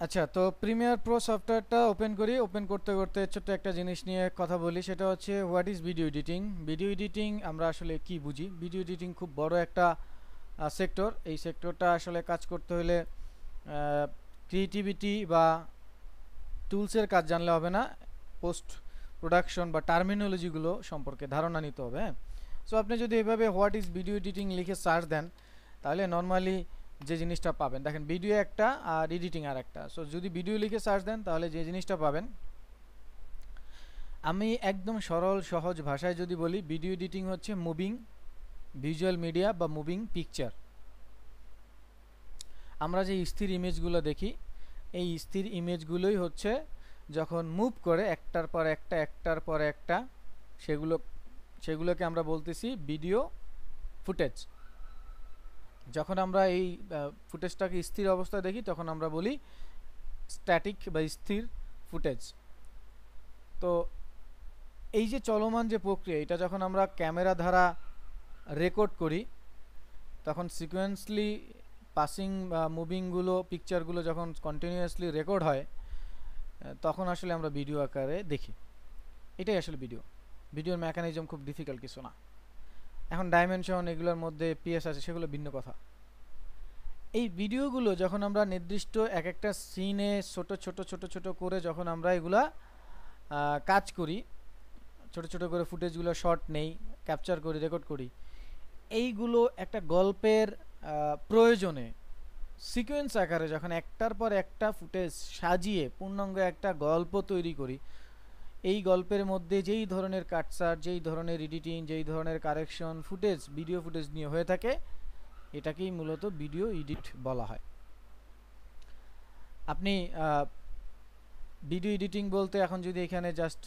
আচ্ছা, তো Premiere Pro সফটওয়্যারটা ওপেন করি। ওপেন করতে করতে ছোট্ট একটা জিনিস নিয়ে কথা বলি, সেটা হচ্ছে what is video editing. Video editing আমরা আসলে কি বুঝি? ভিডিও এডিটিং খুব বড় একটা সেক্টর। এই সেক্টরটা আসলে কাজ করতে হলে ক্রিয়েটিভিটি বা টুলসের কাজ জানলে হবে না, পোস্ট প্রোডাকশন বা টার্মিনোলজিগুলো সম্পর্কে ধারণা নিতে হবে। হ্যাঁ, সো আপনি যদি এভাবে হোয়াট ইজ ভিডিও এডিটিং লিখে সার্চ দেন, তাহলে নর্মালি যে জিনিসটা পাবেন, দেখেন ভিডিও একটা আর এডিটিং আর একটা। সো যদি ভিডিও লিখে সার্চ দেন তাহলে যে জিনিসটা পাবেন, আমি একদম সরল সহজ ভাষায় যদি বলি, ভিডিও এডিটিং হচ্ছে মুভিং ভিজুয়াল মিডিয়া বা মুভিং পিকচার। আমরা যে স্থির ইমেজগুলো দেখি, এই স্থির ইমেজগুলোই হচ্ছে যখন মুভ করে একটার পর একটা একটার পর একটা, সেগুলোকে আমরা বলতেছি ভিডিও ফুটেজ। যখন আমরা এই ফুটেজটাকে স্থির অবস্থায় দেখি তখন আমরা বলি স্ট্যাটিক বা স্থির ফুটেজ। তো এই যে চলমান যে প্রক্রিয়া, এটা যখন আমরা ক্যামেরা দ্বারা রেকর্ড করি, তখন সিকোয়েন্সলি পাসিং বা মুভিংগুলো পিকচারগুলো যখন কন্টিনিউয়াসলি রেকর্ড হয়, তখন আসলে আমরা ভিডিও আকারে দেখি। এটাই আসলে ভিডিও। ভিডিওর মেকানিজম খুব ডিফিকাল্ট কিছু না। এখন ডাইমেনশন এগুলোর মধ্যে পিএস আছে, সেগুলো ভিন্ন কথা। এই ভিডিওগুলো যখন আমরা নির্দিষ্ট এক একটা সিনে ছোট ছোট ছোট ছোট করে যখন আমরা এগুলা কাজ করি, ছোট ছোট করে ফুটেজগুলো শর্ট নেই, ক্যাপচার করি, রেকর্ড করি, এইগুলো একটা গল্পের প্রয়োজনে সিকোয়েন্স আকারে যখন একটার পর একটা ফুটেজ সাজিয়ে পূর্ণাঙ্গ একটা গল্প তৈরি করি, এই গল্পের মধ্যে যেই ধরনের কাটসার, যেই ধরনের এডিটিং, যেই ধরনের কারেকশন ফুটেজ ভিডিও ফুটেজ নিয়ে হয়ে থাকে, এটাকেই মূলত ভিডিও এডিট বলা হয়। আপনি ভিডিও এডিটিং বলতে এখন যদি এখানে জাস্ট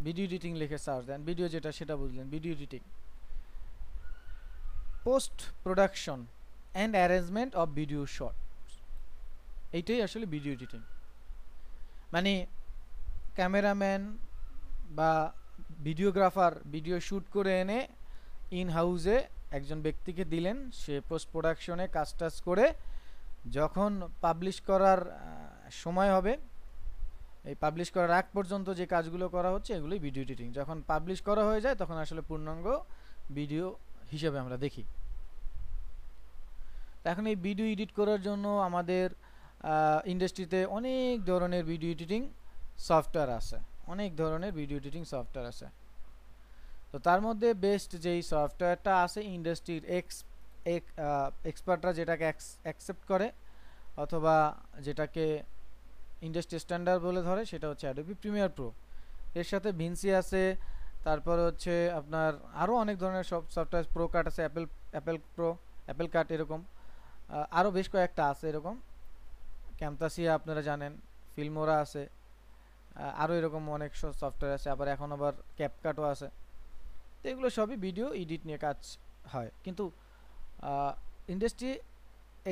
ভিডিও এডিটিং লিখে সার্চ দেন, ভিডিও যেটা সেটা বুঝলেন। Video editing post production and arrangement of video shot, এইটাই আসলে ভিডিও এডিটিং। মানে ক্যামেরাম্যান বা ভিডিওগ্রাফার ভিডিও শ্যুট করে এনে ইন হাউসে একজন ব্যক্তিকে দিলেন, সে পোস্ট প্রোডাকশনে কাজ টাজ করে যখন পাবলিশ করার সময় হবে, এই পাবলিশ করার আগ পর্যন্ত যে কাজগুলো করা হচ্ছে এগুলোই ভিডিও এডিটিং। যখন পাবলিশ করা হয়ে যায় তখন আসলে পূর্ণাঙ্গ ভিডিও হিসেবে আমরা দেখি। এখন এই ভিডিও এডিট করার জন্য আমাদের ইন্ডাস্ট্রিতে অনেক ধরনের ভিডিও এডিটিং সফটওয়্যার আছে, অনেক ধরনের ভিডিও এডিটিং সফটওয়্যার আছে। তো তার মধ্যে বেস্ট যেই সফটওয়্যারটা আছে ইন্ডাস্ট্রির এক্সপার্টরা যেটাকে অ্যাকসেপ্ট করে অথবা যেটাকে ইন্ডাস্ট্রি স্ট্যান্ডার্ড বলে ধরে, সেটা হচ্ছে অ্যাডোবি প্রিমিয়ার প্রো। এর সাথে ভিনসি আছে, তারপর হচ্ছে আপনার আরও অনেক ধরনের সব সফটওয়্যার, প্রো কাট আছে, অ্যাপেল প্রো, অ্যাপেল কাট, এরকম আরও বেশ কয়েকটা আছে এরকম। ক্যামতাসিয়া আপনারা জানেন, ফিল্মোরা আছে, আরও এরকম অনেক সফটওয়্যার আছে, আবার এখন আবার ক্যাপকাটও আছে। তো এগুলো সবই ভিডিও এডিট নিয়ে কাজ হয়, কিন্তু ইন্ডাস্ট্রি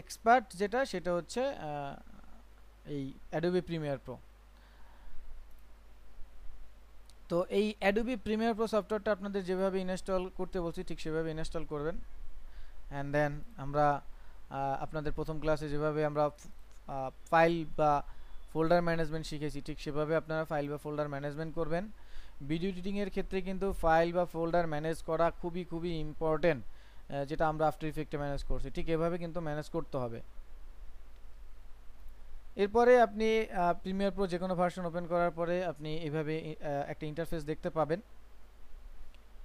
এক্সপার্ট যেটা সেটা হচ্ছে এই অ্যাডোবি প্রিমিয়ার প্রো। তো এই অ্যাডোবি প্রিমিয়ার প্রো সফটওয়্যারটা আপনাদের যেভাবে ইনস্টল করতে বলছি ঠিক সেভাবে ইনস্টল করবেন। অ্যান্ড দেন আমরা আপনাদের প্রথম ক্লাসে যেভাবে আমরা ফাইল বা ফোল্ডার ম্যানেজমেন্ট শিখেছি, ঠিক সেভাবে আপনারা ফাইল বা ফোল্ডার ম্যানেজমেন্ট করবেন। ভিডিও এডিটিংয়ের ক্ষেত্রে কিন্তু ফাইল বা ফোল্ডার ম্যানেজ করা খুবই খুবই ইম্পর্টেন্ট, যেটা আমরা আফটার ইফেক্টে ম্যানেজ করছি, ঠিক এভাবে কিন্তু ম্যানেজ করতে হবে। এরপরে আপনি প্রিমিয়ার প্রো যে কোনো ভার্সন ওপেন করার পরে আপনি এভাবে একটা ইন্টারফেস দেখতে পাবেন।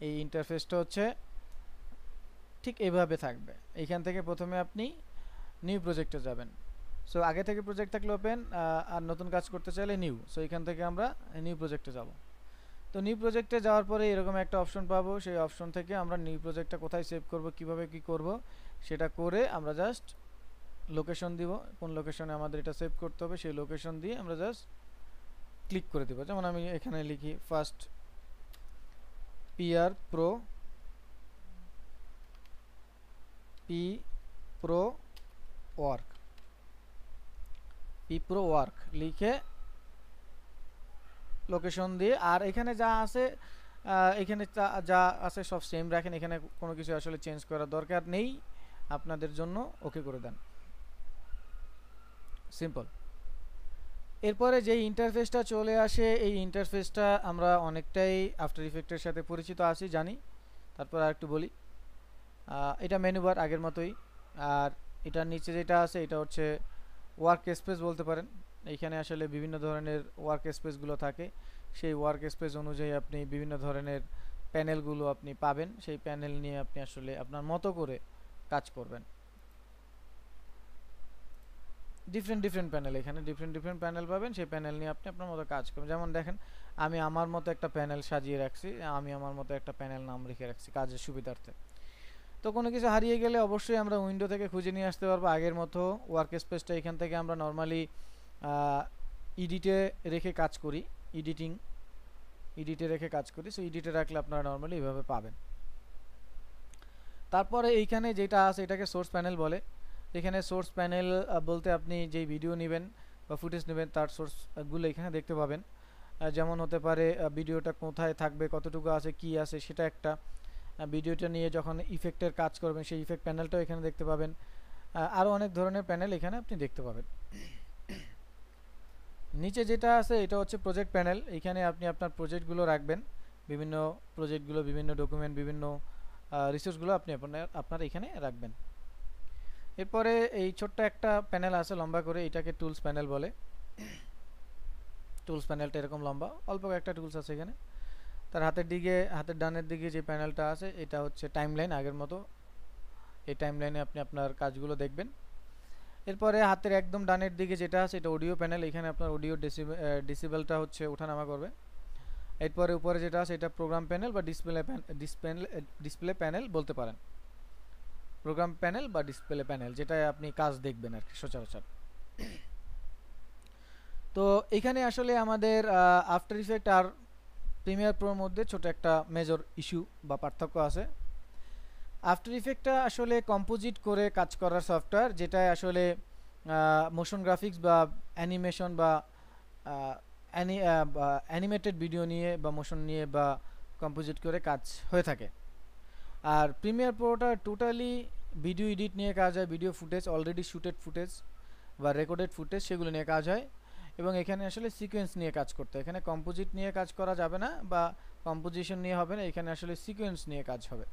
এই ইন্টারফেসটা হচ্ছে ঠিক এইভাবে থাকবে। এইখান থেকে প্রথমে আপনি নিউ প্রজেক্টে যাবেন। সো আগে থেকে প্রজেক্ট থাকলে ওপেন, আর নতুন কাজ করতে চাইলে নিউ। সো এখান থেকে আমরা নিউ প্রজেক্টে যাব। তো নিউ প্রজেক্টে যাওয়ার পরে এরকম একটা অপশন পাবো, সেই অপশন থেকে আমরা নিউ প্রজেক্টটা কোথায় সেভ করব, কিভাবে কি করব সেটা করে আমরা জাস্ট লোকেশন দিব, কোন লোকেশনে আমাদের এটা সেভ করতে হবে সেই লোকেশন দিয়ে আমরা জাস্ট ক্লিক করে দেবো। যেমন আমি এখানে লিখি first PR pro, P pro work, P pro work লিখে লোকেশন দিয়ে, আর এখানে যা আছে এখানে যা আছে সব সেম রাখেন, এখানে কোনো কিছু আসলে চেঞ্জ করার দরকার নেই, আপনাদের জন্য ওকে করে দেন, সিম্পল। এরপরে যেই ইন্টারফেসটা চলে আসে, এই ইন্টারফেসটা আমরা অনেকটাই আফটার ইফেক্টের সাথে পরিচিত আছি, জানি। তারপর আর একটু বলি, এটা মেনু বার আগের মতোই। আর এটার নিচে যেটা আছে এটা হচ্ছে ওয়ার্ক স্পেস বলতে পারেন। এইখানে আসলে বিভিন্ন ধরনের ওয়ার্ক স্পেসগুলো থাকে, সেই ওয়ার্ক স্পেস অনুযায়ী আপনি বিভিন্ন ধরনের প্যানেলগুলো আপনি পাবেন। সেই প্যানেল নিয়ে আপনি আসলে আপনার মতো করে কাজ করবেন। ডিফারেন্ট প্যানেল, এখানে ডিফারেন্ট প্যানেল পাবেন, সেই প্যানেল নিয়ে আপনি আপনার মতো কাজ করবেন। যেমন দেখেন, আমি আমার মতো একটা প্যানেল সাজিয়ে রাখছি, আমি আমার মতো একটা প্যানেল নাম রেখে রাখছি কাজের সুবিধার্থে। তো কোনো কিছু হারিয়ে গেলে অবশ্যই আমরা উইন্ডো থেকে খুঁজে নিয়ে আসতে পারবো। আগের মতো ওয়ার্ক স্পেসটা এখান থেকে আমরা নর্মালি এডিটে রেখে কাজ করি, এডিটে রেখে কাজ করি। সো এডিটে রাখলে আপনারা নর্মালি এইভাবে পাবেন। তারপরে এইখানে যেটা আছে এটাকে সোর্স প্যানেল বলে। এখানে সোর্স প্যানেল বলতে আপনি যেই ভিডিও নেবেন বা ফুটেজ নেবেন তার সোর্সগুলো এখানে দেখতে পাবেন। যেমন হতে পারে ভিডিওটা কোথায় থাকবে, কতটুকু আছে, কি আছে, সেটা একটা। ভিডিওটা নিয়ে যখন ইফেক্টের কাজ করবেন সেই ইফেক্ট প্যানেলটাও এখানে দেখতে পাবেন। আরও অনেক ধরনের প্যানেল এখানে আপনি দেখতে পাবেন। নিচে যেটা আছে এটা হচ্ছে প্রজেক্ট প্যানেল। এখানে আপনি আপনার প্রজেক্টগুলো রাখবেন, বিভিন্ন প্রজেক্টগুলো, বিভিন্ন ডকুমেন্ট, বিভিন্ন রিসোর্সগুলো আপনি আপনার এখানে রাখবেন। এরপরে এই ছোট্ট একটা প্যানেল আছে লম্বা করে, এটাকে টুলস প্যানেল বলে। টুলস প্যানেলটা এরকম লম্বা, অল্প একটা টুলস আছে এখানে। তার হাতের ডানের দিকে যে প্যানেলটা আছে এটা হচ্ছে টাইমলাইন, আগের মতো। এই টাইমলাইনে আপনি আপনার কাজগুলো দেখবেন। এরপরে হাতের একদম ডানের দিকে যেটা আছে এটা অডিও প্যানেল, এখানে আপনার অডিও ডেসিবেলটা হচ্ছে ওঠানামা করবে। এরপরে উপরে যেটা আছে এটা প্রোগ্রাম প্যানেল বা ডিসপ্লে প্যানেল বলতে পারেন। প্রোগ্রাম প্যানেল বা ডিসপ্লে প্যানেল, যেটায় আপনি কাজ দেখবেন আর কি সচরাচর। তো এখানে আসলে আমাদের আফটার ইফেক্ট আর প্রিমিয়ার প্রোর মধ্যে ছোট একটা মেজর ইস্যু বা পার্থক্য আছে। আফটার ইফেক্টটা আসলে কম্পোজিট করে কাজ করার সফটওয়্যার, যেটায় আসলে মোশন গ্রাফিক্স বা অ্যানিমেশন বা অ্যানিমেটেড ভিডিও নিয়ে বা মোশন নিয়ে বা কম্পোজিট করে কাজ হয়ে থাকে। আর প্রিমিয়ার প্রোটা টোটালি ভিডিও এডিট নিয়ে কাজ হয়, video footage, already suited footage বা রেকর্ডেড ফুটেজ, সেগুলো নিয়ে কাজ হয়। এবং এখানে আসলে সিকোয়েন্স নিয়ে কাজ করতে হয়। এখানে কম্পোজিট নিয়ে কাজ করা যাবে না বা কম্পোজিশন নিয়ে হবে না, এখানে আসলে সিকোয়েন্স নিয়ে কাজ হবে।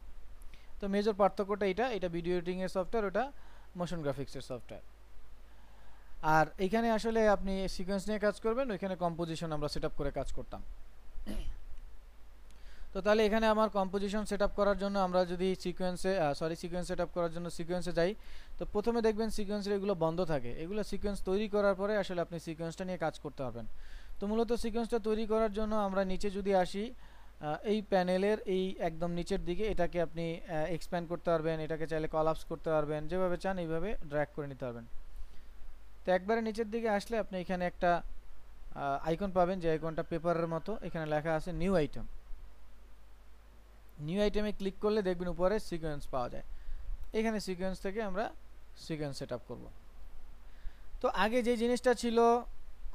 তো মেজর পার্থক্যটা এটা ভিডিও এডিটিংয়ের সফটওয়্যার, ওটা মোশন গ্রাফিক্সের সফটওয়্যার। আর এখানে আসলে আপনি সিকোয়েন্স নিয়ে কাজ করবেন, ওইখানে কম্পোজিশন আমরা সেট করে কাজ করতাম। তো তাহলে এখানে আমার কম্পোজিশন সেট করার জন্য আমরা যদি সিকোয়েন্স সেট করার জন্য সিকোয়েন্সে যাই, তো প্রথমে দেখবেন সিকোয়েন্সের এগুলো বন্ধ থাকে। এগুলো সিকোয়েন্স তৈরি করার পরে আসলে আপনি সিকোয়েন্সটা নিয়ে কাজ করতে পারবেন। তো মূলত সিকোয়েন্সটা তৈরি করার জন্য আমরা নিচে যদি আসি, এই প্যানেলের এই একদম নিচের দিকে এটাকে আপনি এক্সপ্যান্ড করতে পারবেন, এটাকে চাইলে কলাপস করতে পারবেন, যেভাবে চান এইভাবে ড্র্যাগ করে নিতে পারবেন। তো একবারে নিচের দিকে আসলে আপনি এখানে একটা আইকন পাবেন, যে আইকনটা পেপারের মতো, এখানে লেখা আছে নিউ আইটেম। নিউ আইটেমে ক্লিক করলে দেখবেন উপরে সিকোয়েন্স পাওয়া যায়। এখানে সিকোয়েন্স থেকে আমরা সিকোয়েন্স সেট আপ করবো। তো আগে যে জিনিসটা ছিল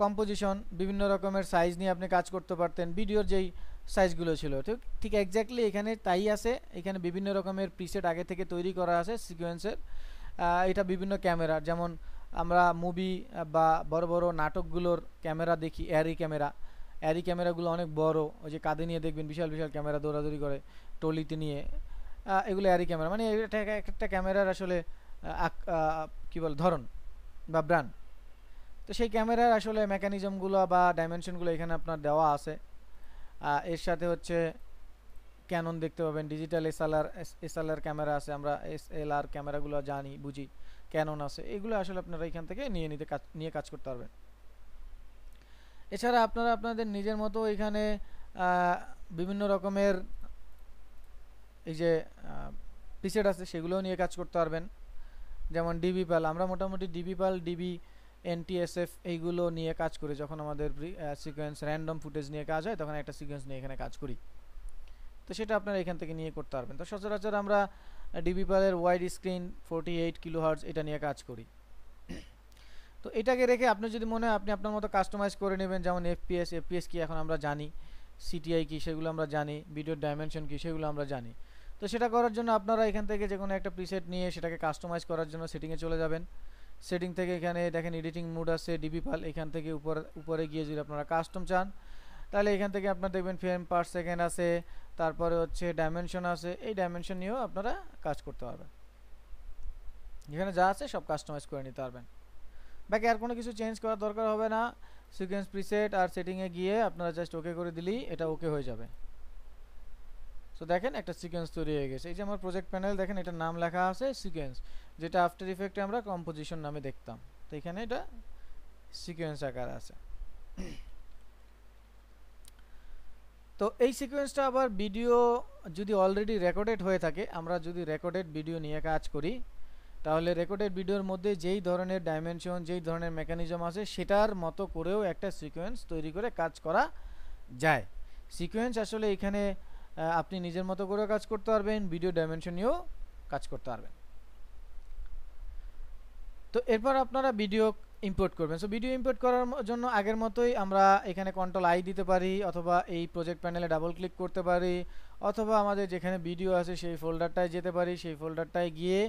কম্পোজিশন, বিভিন্ন রকমের সাইজ নিয়ে আপনি কাজ করতে পারতেন, ভিডিওর যেই সাইজগুলো ছিল ঠিক এক্স্যাক্টলি এখানে তাই আছে। এখানে বিভিন্ন রকমের প্রিসেট আগে থেকে তৈরি করা আছে সিকোয়েন্সের। এটা বিভিন্ন ক্যামেরা, যেমন আমরা মুভি বা বড় বড় নাটকগুলোর ক্যামেরা দেখি, অ্যারি ক্যামেরাগুলো অনেক বড়, ওই যে কাঁধে নিয়ে দেখবেন বিশাল বিশাল ক্যামেরা দৌড়াদৌড়ি করে ট্রলিতে নিয়ে, এগুলো অ্যারি ক্যামেরা। মানে এটা একটা ক্যামেরার আসলে কী বলে ধরন বা ব্র্যান্ড। তো সেই ক্যামেরার আসলে মেকানিজমগুলো বা ডাইমেনশনগুলো এখানে আপনার দেওয়া আছে। এর সাথে হচ্ছে ক্যানন দেখতে পাবেন, ডিজিটাল এসএলআর ক্যামেরা আছে, আমরা এসএলআর ক্যামেরাগুলো জানি বুঝি, ক্যানন আছে, এগুলো আসলে আপনারা এখান থেকে নিয়ে কাজ করতে পারবেন। এছাড়া আপনারা আপনাদের নিজের মতো এখানে বিভিন্ন রকমের এই যে প্রিসেট আছে সেগুলোও নিয়ে কাজ করতে পারবেন। যেমন ডিবিপাল, আমরা মোটামুটি ডিবিপাল, ডিবি এনটিএসএফ এইগুলো নিয়ে কাজ করি। যখন আমাদের সিকোয়েন্স র্যান্ডম ফুটেজ নিয়ে কাজ হয় তখন একটা সিকোয়েন্স নিয়ে এখানে কাজ করি। তো সেটা আপনারা এখান থেকে নিয়ে করতে পারবেন। তো সচরাচর আমরা ডিবিপালের ওয়াইড স্ক্রিন 48 কিলোহার্টজ এটা নিয়ে কাজ করি। তো এটাকে রেখে আপনি যদি মনে হয় আপনি আপনার মতো কাস্টমাইজ করে নেবেন, যেমন এফপিএস কি এখন আমরা জানি, সিটিআই কি সেগুলো আমরা জানি, ভিডিওর ডাইমেনশন কি সেগুলো আমরা জানি। তো সেটা করার জন্য আপনারা এখান থেকে যে কোনো একটা প্রিসেট নিয়ে সেটাকে কাস্টমাইজ করার জন্য সেটিংয়ে চলে যাবেন। সেটিং থেকে এখানে দেখেন এডিটিং মোড আছে ডিবি ফাইল, এখান থেকে উপরে গিয়ে যদি আপনারা কাস্টম চান তাহলে এখান থেকে আপনারা দেখবেন ফ্রেম পার সেকেন্ড আছে, তারপরে হচ্ছে ডাইমেনশন আছে, এই ডাইমেনশন নিয়েও আপনারা কাজ করতে পারবেন। এখানে যা আছে সব কাস্টমাইজ করে নিতে পারবেন, বাকি আর কোনো কিছু চেঞ্জ করার দরকার হবে না। সিকোয়েন্স প্রিসেট আর সেটিংয়ে গিয়ে আপনারা জাস্ট ওকে করে দিলেই এটা ওকে হয়ে যাবে। সো দেখেন একটা সিকোয়েন্স তৈরি হয়ে গেছে। এই যে আমার প্রজেক্ট প্যানেল দেখেন এটার নাম লেখা আছে সিকোয়েন্স, যেটা আফটার ইফেক্টে আমরা কম্পোজিশন নামে দেখতাম, তো এখানে এটা সিকোয়েন্স আকার আছে। তো এই সিকোয়েন্সটা আবার ভিডিও যদি অলরেডি রেকর্ডেড হয়ে থাকে, আমরা যদি রেকর্ডেড ভিডিও নিয়ে কাজ করি তাহলে রেকর্ডেড ভিডিওর মধ্যে যেই ধরনের ডাইমেনশন যেই ধরনের মেকানিজম আছে সেটার মতো করেও একটা সিকোয়েন্স তৈরি করে কাজ করা যায়। সিকোয়েন্স আসলে এখানে আপনি নিজের মতো করেও কাজ করতে পারবেন, ভিডিও ডাইমেনশন নিয়েও কাজ করতে পারবেন। তো এরপর আপনারা ভিডিও ইম্পোর্ট করবেন। সো ভিডিও ইম্পোর্ট করার জন্য আগের মতোই আমরা এখানে কন্ট্রোল আই দিতে পারি, অথবা এই প্রজেক্ট প্যানেলে ডাবল ক্লিক করতে পারি, অথবা আমাদের যেখানে ভিডিও আছে সেই ফোল্ডারটায় যেতে পারি, সেই ফোল্ডারটায় গিয়ে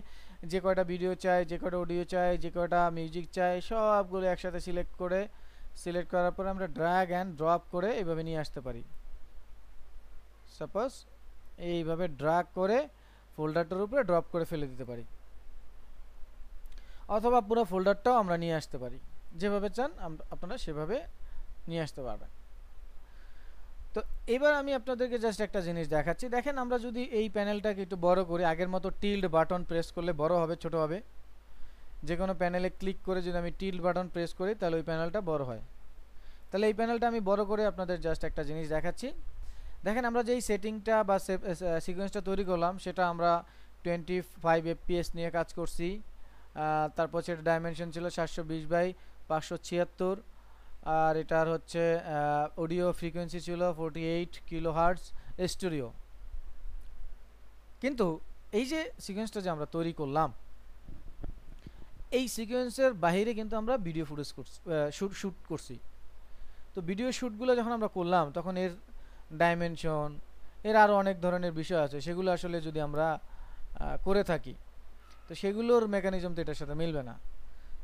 যে কয়টা ভিডিও চাই, যে কয়টা অডিও চাই, যে কয়টা মিউজিক চাই সবগুলো একসাথে সিলেক্ট করার পরে আমরা ড্র্যাগ অ্যান্ড ড্রপ করে এইভাবে নিয়ে আসতে পারি। সাপোজ এইভাবে ড্র্যাগ করে ফোল্ডারটার উপরে ড্রপ করে ফেলে দিতে পারি, অথবা পুরো ফোল্ডারটাও আমরা নিয়ে আসতে পারি, যেভাবে চান আপনারা সেভাবে নিয়ে আসতে পারবেন। তো এবার আমি আপনাদেরকে জাস্ট একটা জিনিস দেখাচ্ছি। দেখেন আমরা যদি এই প্যানেলটাকে একটু বড় করি, আগের মতো টিল্ড বাটন প্রেস করলে বড় হবে ছোট হবে, যে কোনো প্যানেলে ক্লিক করে যদি আমি টিল্ড বাটন প্রেস করি তাহলে ওই প্যানেলটা বড় হয়। তাহলে এই প্যানেলটা আমি বড় করে আপনাদের জাস্ট একটা জিনিস দেখাচ্ছি। দেখেন আমরা যেই সেটিংটা বা সিকোয়েন্সটা তৈরি করলাম সেটা আমরা 25 fps নিয়ে কাজ করছি। তারপর সেটা ডাইমেনশন ছিল 720/576, আর এটার হচ্ছে অডিও ফ্রিকোয়েন্সি ছিল 48 কিলোহার্টজ স্টুডিও। কিন্তু এই যে সিকোয়েন্সটা যে আমরা তৈরি করলাম এই সিকোয়েন্সের বাইরে কিন্তু আমরা ভিডিও ফুটেজ শ্যুট করছি। তো ভিডিও শ্যুটগুলো যখন আমরা করলাম তখন এর ডাইমেনশন এর আরও অনেক ধরনের বিষয় আছে, সেগুলো আসলে যদি আমরা করে থাকি তো সেগুলোর মেকানিজম তো এটার সাথে মিলবে না।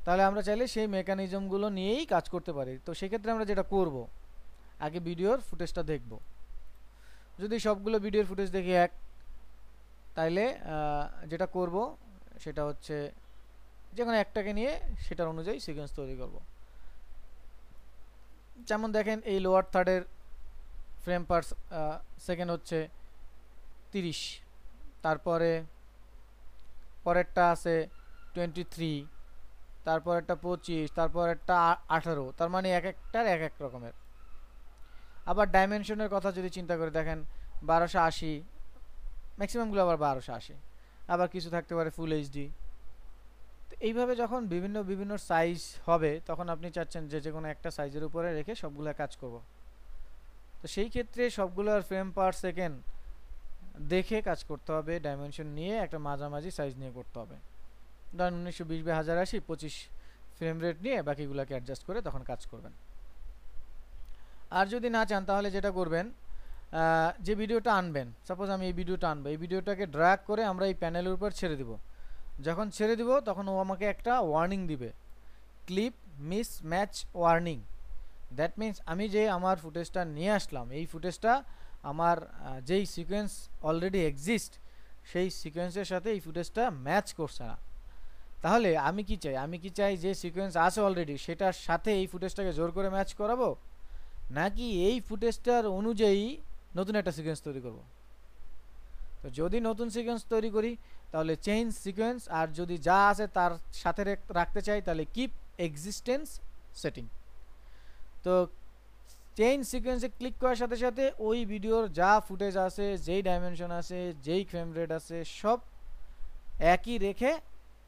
তাহলে আমরা চাইলে সেই মেকানিজমগুলো নিয়েই কাজ করতে পারি। তো সেক্ষেত্রে আমরা যেটা করব, আগে ভিডিওর ফুটেজটা দেখব। যদি সবগুলো ভিডিওর ফুটেজ দেখি এক, তাইলে যেটা করব সেটা হচ্ছে যে কোনো একটাকে নিয়ে সেটার অনুযায়ী সিকোয়েন্স তৈরি করব। যেমন দেখেন এই লোয়ার থার্ডের ফ্রেম পার সেকেন্ড হচ্ছে 30, তারপরে পরেরটা আছে 23, তারপর একটা 25, তারপর একটা 18, তার মানে এক একটার এক এক রকমের। আবার ডাইমেনশনের কথা যদি চিন্তা করে দেখেন 1280, ম্যাক্সিমামগুলো আবার 1280, আবার কিছু থাকতে পারে ফুল এইচডি। তো এইভাবে যখন বিভিন্ন সাইজ হবে তখন আপনি চাচ্ছেন যে কোনো একটা সাইজের উপরে রেখে সবগুলো কাজ করব। তো সেই ক্ষেত্রে সবগুলোর ফ্রেম পার সেকেন্ড দেখে কাজ করতে হবে, ডাইমেনশন নিয়ে একটা মাঝামাঝি সাইজ নিয়ে করতে হবে। ধরেন 1920/1080 25 ফ্রেম রেট নিয়ে বাকিগুলোকে অ্যাডজাস্ট করে তখন কাজ করবেন। আর যদি না চান তাহলে যেটা করবেন, যে ভিডিওটা আনবেন, সাপোজ আমি এই ভিডিওটা আনবো, এই ভিডিওটাকে ড্র্যাগ করে আমরা এই প্যানেলের উপর ছেড়ে দিব। যখন ছেড়ে দিব তখন ও আমাকে একটা ওয়ার্নিং দিবে, clip miss match warning. That means আমি যে আমার ফুটেজটা নিয়ে আসলাম এই ফুটেজটা আমার যেই সিকোয়েন্স অলরেডি এক্সিস্ট সেই সিকোয়েন্সের সাথে এই ফুটেজটা ম্যাচ করছে না। তাহলে আমি কি চাই যে সিকোয়েন্স আছে অলরেডি সেটার সাথে এই ফুটেজটাকে জোর করে ম্যাচ করাবো, নাকি এই ফুটেজটার অনুযায়ী নতুন একটা সিকোয়েন্স তৈরি করব। তো যদি নতুন সিকোয়েন্স তৈরি করি তাহলে চেঞ্জ সিকোয়েন্স, আর যদি যা আছে তার সাথে রাখতে চাই তাহলে কিপ এক্সিস্টেন্স সেটিং। তো চেঞ্জ সিকোয়েন্সে ক্লিক করার সাথে সাথে ওই ভিডিওর যা ফুটেজ আছে, যেই ডাইমেনশন আছে, যেই ফ্রেম রেট আছে সব একই রেখে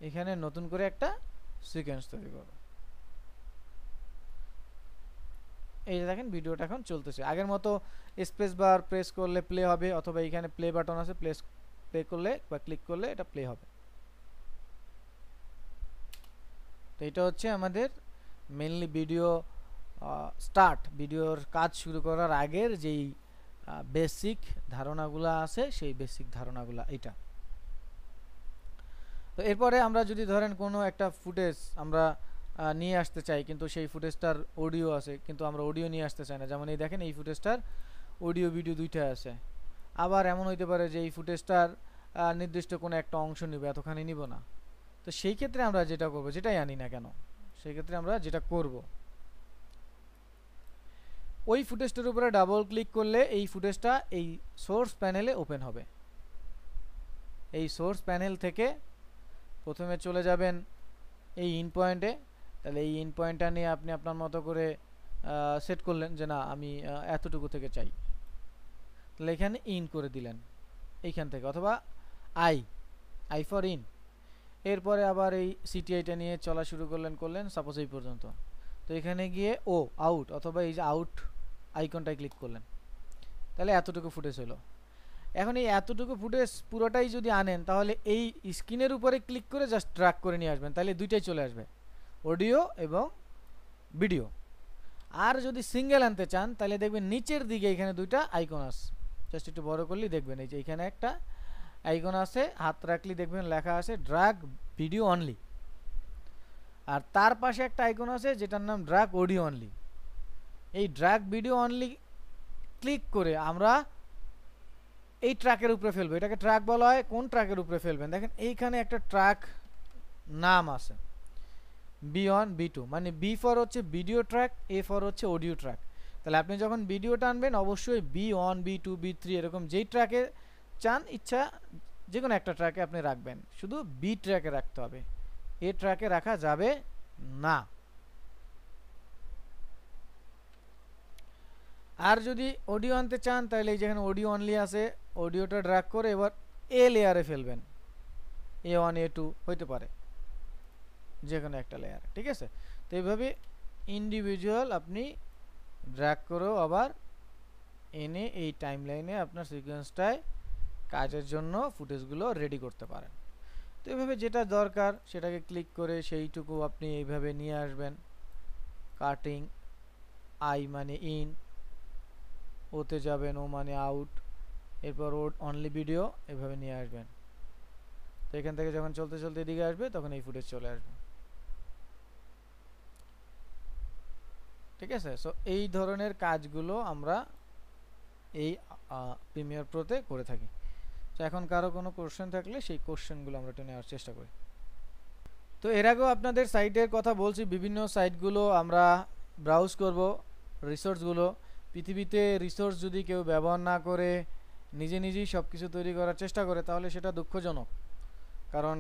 এখানে নতুন করে একটা সিকোয়েন্স তৈরি করব। এই যে দেখেন ভিডিওটা এখন চলতেছে, আগের মতো স্পেস বার প্রেস করলে প্লে হবে, অথবা এখানে প্লে বাটন আছে, প্লে করলে বা ক্লিক করলে এটা প্লে হবে। তো এটা হচ্ছে আমাদের মেইনলি ভিডিও ভিডিওর কাজ শুরু করার আগের যেই বেসিক ধারণাগুলো আছে সেই বেসিক ধারণাগুলো এটা। তো এরপরে আমরা যদি ধরেন কোনো একটা ফুটেজ আমরা নিয়ে আসতে চাই, কিন্তু সেই ফুটেজটার অডিও আছে কিন্তু আমরা অডিও নিয়ে আসতে চাই না, যেমন এই দেখেন এই ফুটেজটার অডিও ভিডিও দুইটা আছে। আবার এমন হইতে পারে যে এই ফুটেজটার নির্দিষ্ট কোনো একটা অংশ নিব, এতখানি নিব না। তো সেই ক্ষেত্রে আমরা যেটা করব, যেটাই আনি না কেন, সেই ক্ষেত্রে আমরা যেটা করব, ওই ফুটেজটার উপরে ডাবল ক্লিক করলে এই ফুটেজটা এই সোর্স প্যানেলে ওপেন হবে। এই সোর্স প্যানেল থেকে প্রথমে চলে যাবেন এই ইন পয়েন্টে। তাহলে এই ইন পয়েন্টটা নিয়ে আপনি আপনার মতো করে সেট করলেন যে না আমি এতটুকু থেকে চাই, তাহলে এখানে ইন করে দিলেন এইখান থেকে, অথবা আই ফর ইন। এরপরে আবার এই সিটিআইটা নিয়ে চলা শুরু করলেন সাপোজ এই পর্যন্ত। তো এখানে গিয়ে আউট, অথবা এই যে আউট আইকনটায় ক্লিক করলেন, তাহলে এতটুকু ফুটেজ হলো। এখন এই এতটুকু ফুটেজ পুরোটাই যদি আনেন, তাহলে এই স্ক্রিনের উপরে ক্লিক করে জাস্ট ড্র্যাগ করে নিয়ে আসবেন, তাহলে দুইটাই চলে আসবে, অডিও এবং ভিডিও। আর যদি সিঙ্গেল আনতে চান তাহলে দেখবেন নিচের দিকে এখানে দুইটা আইকন আছে, জাস্ট একটু বড় করলেই দেখবেন এই যে এখানে একটা আইকন আছে, হাত রাখলেই দেখবেন লেখা আছে ড্র্যাগ ভিডিও অনলি। আর তার পাশে একটা আইকন আছে যেটার নাম ড্র্যাগ অডিও অনলি। এই ড্র্যাগ ভিডিও অনলি ক্লিক করে আমরা এই ট্র্যাকের উপরে ফেলবো। এটাকে ট্র্যাক বলা হয়। কোন ট্র্যাকের উপরে ফেলবেন, দেখেন এইখানে একটা ট্র্যাক নাম আছে B1 B2, মানে বি ফর হচ্ছে ভিডিও ট্র্যাক, এ ফর হচ্ছে অডিও ট্র্যাক। তাহলে আপনি যখন ভিডিওটা আনবেন অবশ্যই B1 B2 B3 এরকম যেই ট্র্যাকে চান ইচ্ছা যে কোনো একটা ট্র্যাকে আপনি রাখবেন, শুধু বি ট্র্যাকে রাখতে হবে, এ ট্র্যাকে রাখা যাবে না। আর যদি অডিও আনতে চান তাহলে এই যেখানে অডিও অনলি আছে, অডিওটা ড্র্যাগ করে এবার এ লেয়ারে ফেলবেন, A1 A2 হইতে পারে যে কোনো একটা লেয়ার, ঠিক আছে। তো এইভাবে ইন্ডিভিজুয়াল আপনি ড্র্যাগ করেও আবার এনে এই টাইমলাইনে আপনার সিকোয়েন্সটায় কাজের জন্য ফুটেজগুলো রেডি করতে পারেন। তো এইভাবে যেটা দরকার সেটাকে ক্লিক করে সেইটুকু আপনি এইভাবে নিয়ে আসবেন। কাটিং, আই মানে ইন, ওতে যাবেন, ও মানে আউট, এরপর ও অনলি ভিডিও, এভাবে নিয়ে আসবেন। তো এখান থেকে যখন চলতে চলতে এদিকে আসবে তখন এই ফুটেজ চলে আসবে, ঠিক আছে। সো এই ধরনের কাজগুলো আমরা এই প্রিমিয়ার প্রোতে করে থাকি। তো এখন কারো কোনো কোশ্চেন থাকলে সেই কোশ্চেনগুলো আমরা একটু নেওয়ার চেষ্টা করি। তো এর আগেও আপনাদের সাইটের কথা বলছি, বিভিন্ন সাইটগুলো আমরা ব্রাউজ করব, রিসোর্সগুলো। পৃথিবীতে রিসোর্স যদি কেউ ব্যবহার না করে নিজেই সব কিছু তৈরি করার চেষ্টা করে তাহলে সেটা দুঃখজনক, কারণ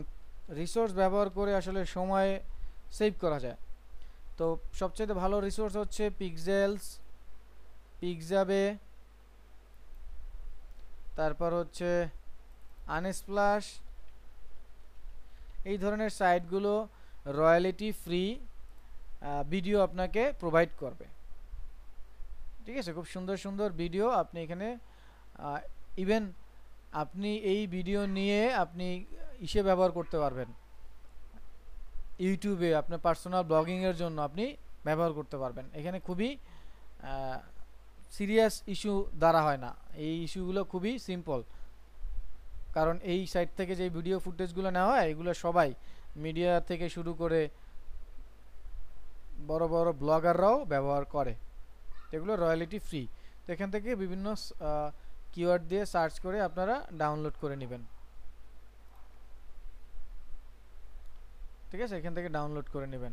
রিসোর্স ব্যবহার করে আসলে সময় সেভ করা যায়। তো সবচেয়ে ভালো রিসোর্স হচ্ছে পিক্সেলস, পিক্সাবে, তারপর হচ্ছে আনস্প্লাশ। এই ধরনের সাইটগুলো রয়্যালিটি ফ্রি ভিডিও আপনাকে প্রোভাইড করবে, ঠিক আছে। খুব সুন্দর সুন্দর ভিডিও আপনি এখানে, ইভেন আপনি এই ভিডিও নিয়ে আপনি ইসে ব্যবহার করতে পারবেন, ইউটিউবে আপনার পার্সোনাল ব্লগিংয়ের জন্য আপনি ব্যবহার করতে পারবেন। এখানে খুবই সিরিয়াস ইস্যু দ্বারা হয় না, এই ইস্যুগুলো খুবই সিম্পল, কারণ এই সাইট থেকে যে ভিডিও ফুটেজগুলো নেওয়া হয় এগুলো সবাই মিডিয়া থেকে শুরু করে বড় বড় ব্লগাররাও ব্যবহার করে, এগুলো রয়্যালিটি ফ্রি। তো এখান থেকে বিভিন্ন কিওয়ার্ড দিয়ে সার্চ করে আপনারা ডাউনলোড করে নেবেন, ঠিক আছে। এখান থেকে ডাউনলোড করে নেবেন।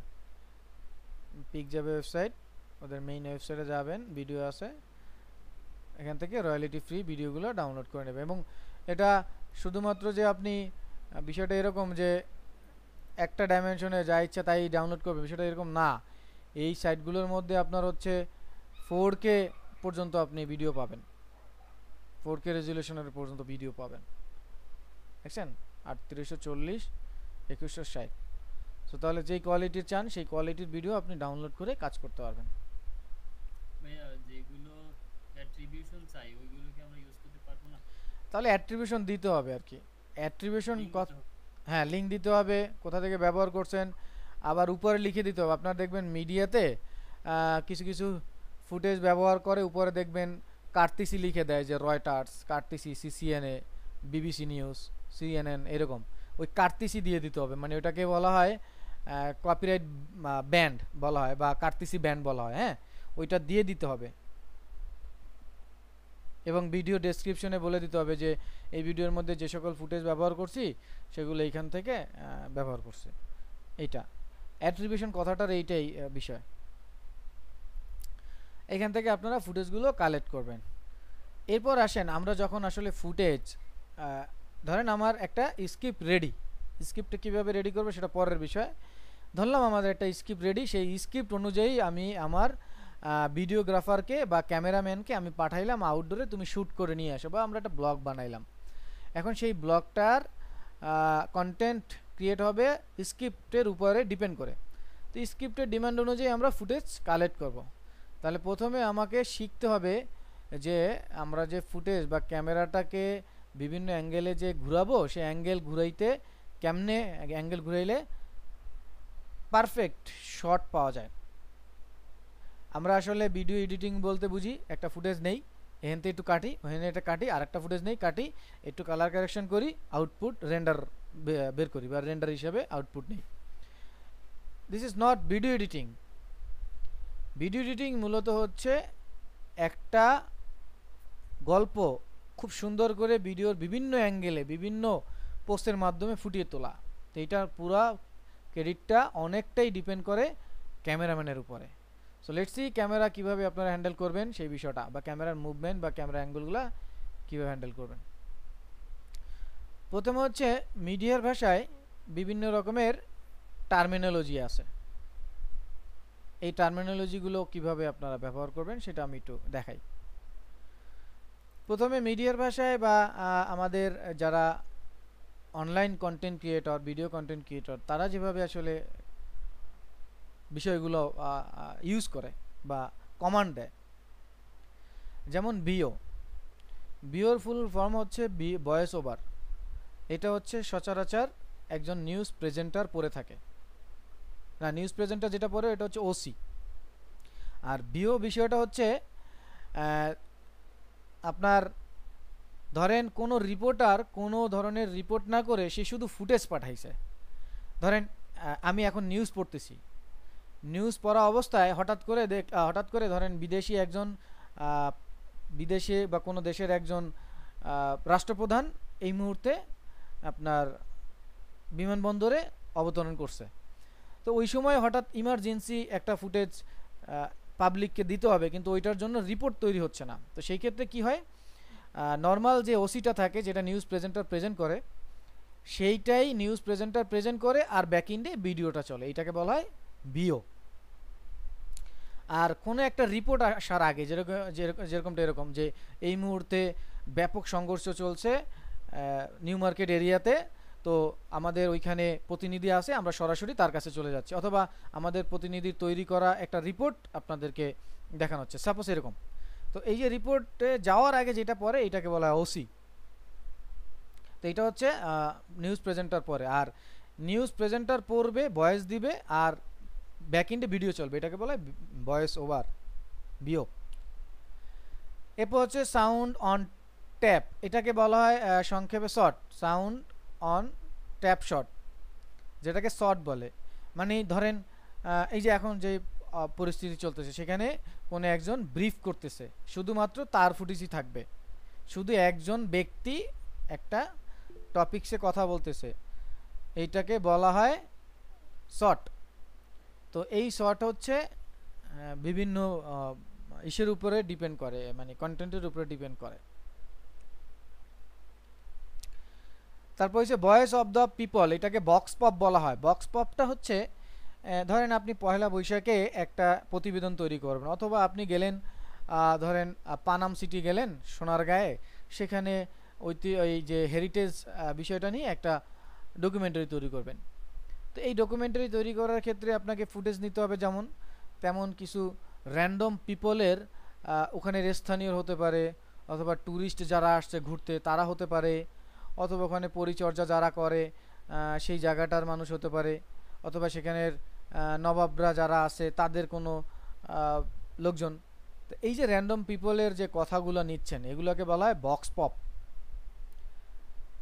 পিক্সাবে ওয়েবসাইট, ওদের মেইন ওয়েবসাইটে যাবেন, ভিডিও আছে, এখান থেকে রয়্যালিটি ফ্রি ভিডিওগুলো ডাউনলোড করে নেবেন। এবং এটা শুধুমাত্র যে আপনি বিষয়টা এরকম যে একটা ডাইমেনশনে যা ইচ্ছা তাই ডাউনলোড করবে, বিষয়টা এরকম না। এই সাইটগুলোর মধ্যে আপনার হচ্ছে 4K পর্যন্ত আপনি ভিডিও পাবেন, 4K রেজুলেশনের পর্যন্ত ভিডিও পাবেন, দেখছেন, 3840 2160। সো তাহলে যেই কোয়ালিটির চান সেই কোয়ালিটির ভিডিও আপনি ডাউনলোড করে কাজ করতে পারবেন। ভাইয়া যেগুলো অ্যাট্রিবিউশন চাই ওইগুলো কি আমরা ইউজ করতে পারবো না? তাহলে অ্যাট্রিবিউশন দিতে হবে আর কি, অ্যাট্রিবিউশন হ্যাঁ লিঙ্ক দিতে হবে, কোথা থেকে ব্যবহার করছেন, আবার উপরে লিখে দিতে হবে। আপনার দেখবেন মিডিয়াতে কিছু কিছু ফুটেজ ব্যবহার করে উপরে দেখবেন কার্তিসি লিখে দেয়, যে Reuters, courtesy, CCNA, BBC news, CNN এরকম। ওই কার্তিসি দিয়ে দিতে হবে, মানে ওটাকে বলা হয় কপিরাইট ব্যান্ড বলা হয় বা কার্তিসি ব্যান্ড বলা হয়। হ্যাঁ, ওইটা দিয়ে দিতে হবে এবং ভিডিও ডেসক্রিপশনে বলে দিতে হবে যে এই ভিডিওর মধ্যে যে সকল ফুটেজ ব্যবহার করছি সেগুলো এইখান থেকে ব্যবহার করছে। এইটা অ্যাট্রিবিউশন কথাটার এইটাই বিষয়। এখান থেকে আপনারা ফুটেজগুলো কালেক্ট করবেন। এরপর আসেন আমরা যখন আসলে ফুটেজ, ধরেন আমার একটা স্ক্রিপ্ট রেডি, স্ক্রিপ্টটা কীভাবে রেডি করবো সেটা পরের বিষয়। ধরলাম আমাদের একটা স্ক্রিপ্ট রেডি, সেই স্ক্রিপ্ট অনুযায়ী আমি আমার ভিডিওগ্রাফারকে বা ক্যামেরাম্যানকে আমি পাঠাইলাম আউটডোরে, তুমি শ্যুট করে নিয়ে আসো, বা আমরা একটা ব্লগ বানাইলাম। এখন সেই ব্লগটার কন্টেন্ট ক্রিয়েট হবে স্ক্রিপ্টের উপরে ডিপেন্ড করে। তো স্ক্রিপ্টের ডিমান্ড অনুযায়ী আমরা ফুটেজ কালেক্ট করব। তাহলে প্রথমে আমাকে শিখতে হবে যে আমরা যে ফুটেজ বা ক্যামেরাটাকে বিভিন্ন অ্যাঙ্গেলে যে ঘুরাবো, সেই অ্যাঙ্গেল ঘুরাইতে কেমনে অ্যাঙ্গেল ঘুরাইলে পারফেক্ট শট পাওয়া যায়। আমরা আসলে ভিডিও এডিটিং বলতে বুঝি একটা ফুটেজ নেই, এখান থেকে একটু কাটি, ওখানে এটা কাটি, আর একটা ফুটেজ নেই কাটি, একটু কালার কারেকশন করি, আউটপুট রেন্ডার বের করি বা রেন্ডার হিসাবে আউটপুট নেই। This is not video editing. Video editing মূলত হচ্ছে একটা গল্প খুব সুন্দর করে ভিডিওর বিভিন্ন অ্যাঙ্গেলে বিভিন্ন পোস্টের মাধ্যমে ফুটিয়ে তোলা। তো এইটার পুরা ক্রেডিটটা অনেকটাই ডিপেন্ড করে ক্যামেরাম্যানের উপরে। সো লেটস সি ক্যামেরা কীভাবে আপনারা হ্যান্ডেল করবেন সেই বিষয়টা, বা ক্যামেরার মুভমেন্ট বা ক্যামেরা অ্যাঙ্গেলগুলো কীভাবে হ্যান্ডেল করবেন। প্রথমে হচ্ছে মিডিয়ার ভাষায় বিভিন্ন রকমের টার্মিনোলজি আছে। এই টার্মিনোলজিগুলো কিভাবে আপনারা ব্যবহার করবেন সেটা আমি একটু দেখাই। প্রথমে মিডিয়ার ভাষায় বা আমাদের যারা online content creator, video content creator, তারা যেভাবে আসলে বিষয়গুলো ইউজ করে বা কমান্ড দেয়, যেমন বিওর ফুল ফর্ম হচ্ছে ভয়েস ওভার। এটা হচ্ছে সচরাচর একজন নিউজ প্রেজেন্টার পড়ে থাকে না, নিউজ প্রেজেন্টার যেটা পড়ে এটা হচ্ছে ওসি। আর বিও বিষয়টা হচ্ছে আপনার ধরেন কোনো রিপোর্টার কোনো ধরনের রিপোর্ট না করে সে শুধু ফুটেজ পাঠাইছে। ধরেন আমি এখন নিউজ পড়তেছি, নিউজ পড়া অবস্থায় হঠাৎ করে ধরেন বিদেশে বা কোনো দেশের একজন রাষ্ট্রপ্রধান এই মুহূর্তে আপনার বিমানবন্দরে অবতরণ করছে। তো ওই সময় হঠাৎ ইমার্জেন্সি একটা ফুটেজ পাবলিককে দিতে হবে, কিন্তু ওইটার জন্য রিপোর্ট তৈরি হচ্ছে না। তো সেই ক্ষেত্রে কি হয়, নর্মাল যে ওসিটা থাকে যেটা নিউজ প্রেজেন্টার প্রেজেন্ট করে, সেইটাই নিউজ প্রেজেন্টার প্রেজেন্ট করে আর ব্যাকএন্ডে ভিডিওটা চলে, এইটাকে বলা হয় বিও। আর কোনো একটা রিপোর্ট আসার আগে যেরকমটা এরকম যে এই মুহূর্তে ব্যাপক সংঘর্ষ চলছে নিউ মার্কেট এরিয়াতে, তো আমাদের ওইখানে প্রতিনিধি আছে, আমরা সরাসরি তার কাছে চলে যাচ্ছি, অথবা আমাদের প্রতিনিধির তৈরি করা একটা রিপোর্ট আপনাদেরকে দেখানো হচ্ছে, সাপোজ এরকম। তো এই যে রিপোর্টে যাওয়ার আগে যেটা পড়ে এটাকে বলা হয় ওসি। তো এটা হচ্ছে নিউজ প্রেজেন্টার পড়ে, আর নিউজ প্রেজেন্টার পড়বে, ভয়েস দিবে, আর ব্যাকএন্ডে ভিডিও চলবে, এটাকে বলা হয় ভয়েস ওভার, বিও। এরপর হচ্ছে সাউন্ড অন ট্যাপ, এটাকে বলা হয় সংক্ষেপে shot, sound on tap shot, যেটাকে শট বলে। মানে ধরেন এই যে এখন যে পরিস্থিতি চলতেছে সেখানে কোনো একজন ব্রিফ করতেছে, শুধুমাত্র তার ফুটেজই থাকবে, শুধু একজন ব্যক্তি একটা টপিকসে কথা বলতেছে, এইটাকে বলা হয় শট। তো এই শট হচ্ছে বিভিন্ন ইস্যুর উপরে ডিপেন্ড করে, মানে কন্টেন্টের উপরে ডিপেন্ড করে। তারপর হচ্ছে ভয়েস অফ দ্য পিপল, এটাকে বক্স পপ বলা হয়। বক্স পপটা হচ্ছে ধরেন আপনি পহেলা বৈশাখে একটা প্রতিবেদন তৈরি করবেন, অথবা আপনি গেলেন ধরেন পানাম সিটি গেলেন সোনারগাঁয়ে, সেখানে ওই যে হেরিটেজ বিষয়টা নিয়ে একটা ডকুমেন্টারি তৈরি করবেন। তো এই ডকুমেন্টারি তৈরি করার ক্ষেত্রে আপনাকে ফুটেজ নিতে হবে, যেমন তেমন কিছু র্যান্ডম পিপলের ওখানের স্থানীয় হতে পারে, অথবা ট্যুরিস্ট যারা আসছে ঘুরতে তারা হতে পারে, অথবা ওখানে পরিচর্যা যারা করে সেই জায়গাটার মানুষ হতে পারে, অথবা সেখানের নবাবরা যারা আছে তাদের কোনো লোকজন। তো এই যে র্যান্ডম পিপলের যে কথাগুলো নিচ্ছেন এগুলোকে বলা হয় বক্স পপ।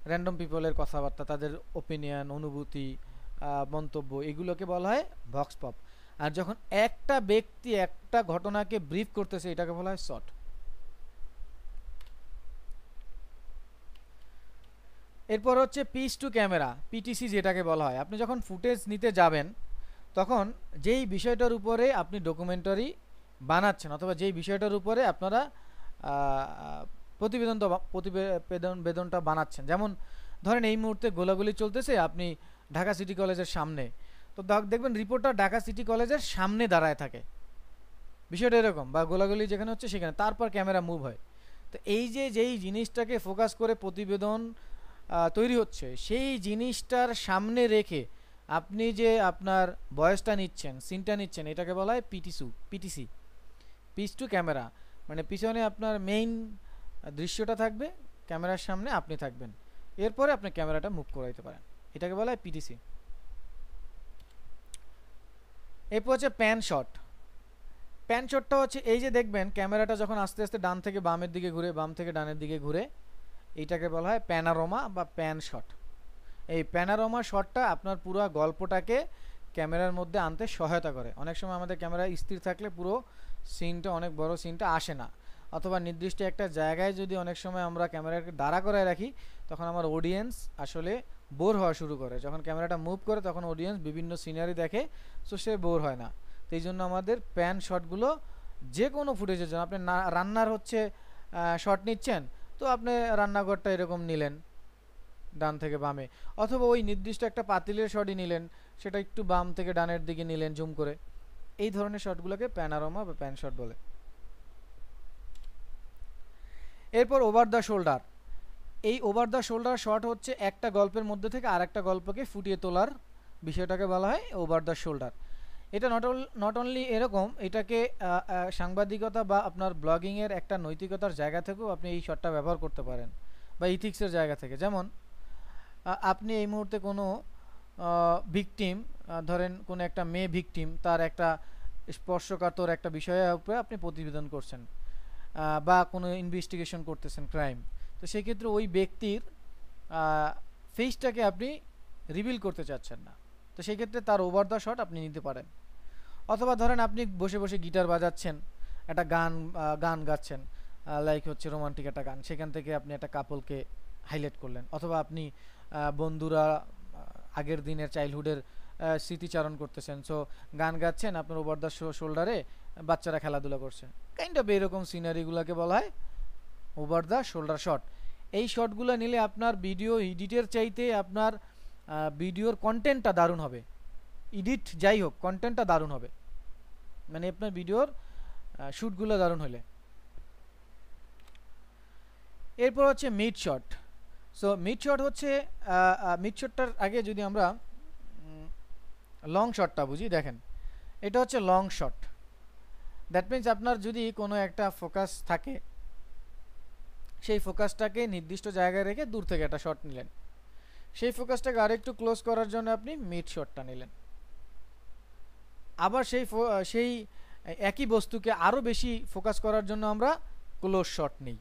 র্যান্ডম পিপলের কথাবার্তা, তাদের ওপিনিয়ন, অনুভূতি, মন্তব্য, এগুলোকে বলা হয় ভক্স পপ। আর যখন একটা ব্যক্তি একটা ঘটনাকে ব্রিফ করতেছে এটাকে বলা হয় শর্ট। এরপর হচ্ছে পিস টু ক্যামেরা, পিটিসি যেটাকে বলা হয়। আপনি যখন ফুটেজ নিতে যাবেন তখন যেই বিষয়টার উপরে আপনি ডকুমেন্টারি বানাচ্ছেন অথবা যেই বিষয়টার উপরে আপনারা প্রতিবেদনটা বানাচ্ছেন, যেমন ধরেন এই মুহূর্তে গোলাগুলি চলতেছে, আপনি ঢাকা সিটি কলেজের সামনে, তো দেখবেন রিপোর্টার ঢাকা সিটি কলেজের সামনে দাঁড়ায় থাকে, বিষয়টা এরকম, বা গোলাগুলি যেখানে হচ্ছে সেখানে, তারপর ক্যামেরা মুভ হয়। তো এই যে যেই জিনিসটাকে ফোকাস করে প্রতিবেদন তৈরি হচ্ছে, সেই জিনিসটার সামনে রেখে আপনি যে আপনার ভয়েসটা নিচ্ছেন, সিনটা নিচ্ছেন, এটাকে বলা হয় পিটিসি, পিস টু ক্যামেরা। মানে পিছনে আপনার মেইন দৃশ্যটা থাকবে, ক্যামেরার সামনে আপনি থাকবেন, এরপরে আপনি ক্যামেরাটা মুভ করাইতে পারেন, এটাকে বলা হয় পিটিসি। এরপর হচ্ছে প্যান শট। প্যান শটটা হচ্ছে এই যে দেখবেন ক্যামেরাটা যখন আস্তে আস্তে ডান থেকে বামের দিকে ঘুরে, বাম থেকে ডানের দিকে ঘুরে, এইটাকে বলা হয় প্যানারোমা বা প্যান শট। এই প্যানারোমা শটটা আপনার পুরো গল্পটাকে ক্যামেরার মধ্যে আনতে সহায়তা করে। অনেক সময় আমাদের ক্যামেরা স্থির থাকলে পুরো সিনটা, অনেক বড় সিনটা আসে না, অথবা নির্দিষ্ট একটা জায়গায় যদি অনেক সময় আমরা ক্যামেরাকে দাঁড়া করায় রাখি, তখন আমার অডিয়েন্স আসলে বোর হওয়া শুরু করে। যখন ক্যামেরাটা মুভ করে তখন অডিয়েন্স বিভিন্ন সিনারি দেখে, সো সে বোর হয় না। তো এই জন্য আমাদের প্যান শটগুলো যে কোনো ফুটেজের জন্য, আপনি রান্নার হচ্ছে শট নিচ্ছেন, তো আপনি রান্নাঘরটা এরকম নিলেন ডান থেকে বামে, অথবা ওই নির্দিষ্ট একটা পাতিলের শটই নিলেন, সেটা একটু বাম থেকে ডানের দিকে নিলেন জুম করে। এই ধরনের শটগুলোকে প্যানারোমা বা প্যান শট বলে। এরপর ওভার দ্য শোল্ডার। এই ওভার দ্য শোল্ডার শট হচ্ছে একটা গল্পের মধ্যে থেকে আরেকটা গল্পকে ফুটিয়ে তোলার বিষয়টাকে বলা হয় ওভার দ্য শোল্ডার। এটা নট অনলি এরকম, এটাকে সাংবাদিকতা বা আপনার ব্লগিংয়ের একটা নৈতিকতার জায়গা থেকেও আপনি এই শটটা ব্যবহার করতে পারেন, বা ইথিক্সের জায়গা থেকে। যেমন আপনি এই মুহূর্তে কোনো ভিকটিম, ধরেন কোনো একটা মেয়ে ভিকটিম, তার একটা স্পর্শকাতর একটা বিষয়ের উপরে আপনি প্রতিবেদন করছেন, বা কোনো ইনভেস্টিগেশন করতেছেন ক্রাইম, তো সেক্ষেত্রে ওই ব্যক্তির ফেসটাকে আপনি রিভিল করতে চাচ্ছেন না, তো সেই ক্ষেত্রে তার ওভার দ্য শট আপনি নিতে পারেন। অথবা ধরেন আপনি বসে বসে গিটার বাজাচ্ছেন, একটা গান গাচ্ছেন, লাইক হচ্ছে রোমান্টিক একটা গান, সেখান থেকে আপনি একটা কাপলকে হাইলাইট করলেন, অথবা আপনি বন্ধুরা আগের দিনের চাইল্ডহুডের স্মৃতিচারণ করতেছেন, সো গান গাচ্ছেন, আপনার ওভার দ্য শোল্ডারে বাচ্চারা খেলাধুলা করছে, কাইন্ড অফ এরকম সিনারিগুলোকে বলা হয় ওভার দ্য শোল্ডার শট। এই শটগুলো নিলে আপনার ভিডিও এডিটের চাইতে আপনার ভিডিওর কন্টেন্টটা দারুণ হবে। এডিট যাই হোক, কন্টেন্টটা দারুণ হবে, মানে আপনার ভিডিওর শ্যুটগুলো দারুণ হলে। এরপর হচ্ছে mid shot. So mid shot হচ্ছে মিড শটটার আগে যদি আমরা লং শটটা বুঝি, দেখেন এটা হচ্ছে লং শট। দ্যাট মিনস আপনার যদি কোনো একটা ফোকাস থাকে, সেই ফোকাসটাকে নির্দিষ্ট জায়গায় রেখে দূর থেকে একটা শট নিলেন, সেই ফোকাসটাকে আরেকটু ক্লোজ করার জন্য আপনি মিড শটটা নিলেন। আবার সেই একই বস্তুকে আরও বেশি ফোকাস করার জন্য আমরা ক্লোজ শট নিই।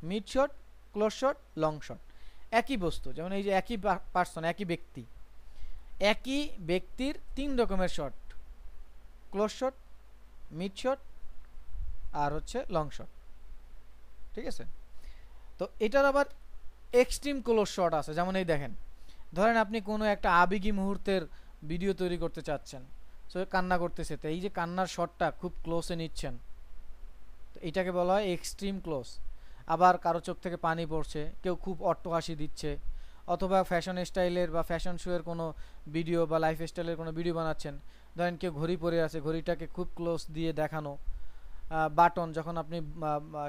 Mid shot, close shot, long shot, একই বস্তু, যেমন এই যে একই পার্সন, একই ব্যক্তির 3 রকমের shot, close shot, mid shot, আর হচ্ছে লং শট, ঠিক আছে। তো এটার আবার এক্সট্রিম ক্লোজ শট আছে, যেমন এই দেখেন, ধরেন আপনি কোনো একটা আবেগী মুহূর্তের ভিডিও তৈরি করতে চাচ্ছেন, সো কান্না করতেছে, তো এই যে কান্নার শটটা খুব ক্লোজে নিচ্ছেন, তো এটাকে বলা হয় এক্সট্রিম ক্লোজ। আবার কারো চোখ থেকে পানি পড়ছে, কেউ খুব অট্টহাসি দিচ্ছে, অথবা ফ্যাশন স্টাইলের বা ফ্যাশন শোয়ের কোনো ভিডিও বা লাইফ স্টাইলের কোনো ভিডিও বানাচ্ছেন, ধরেন কেউ ঘড়ি পরে আছে, ঘড়িটাকে খুব ক্লোজ দিয়ে দেখানো, বাটন, যখন আপনি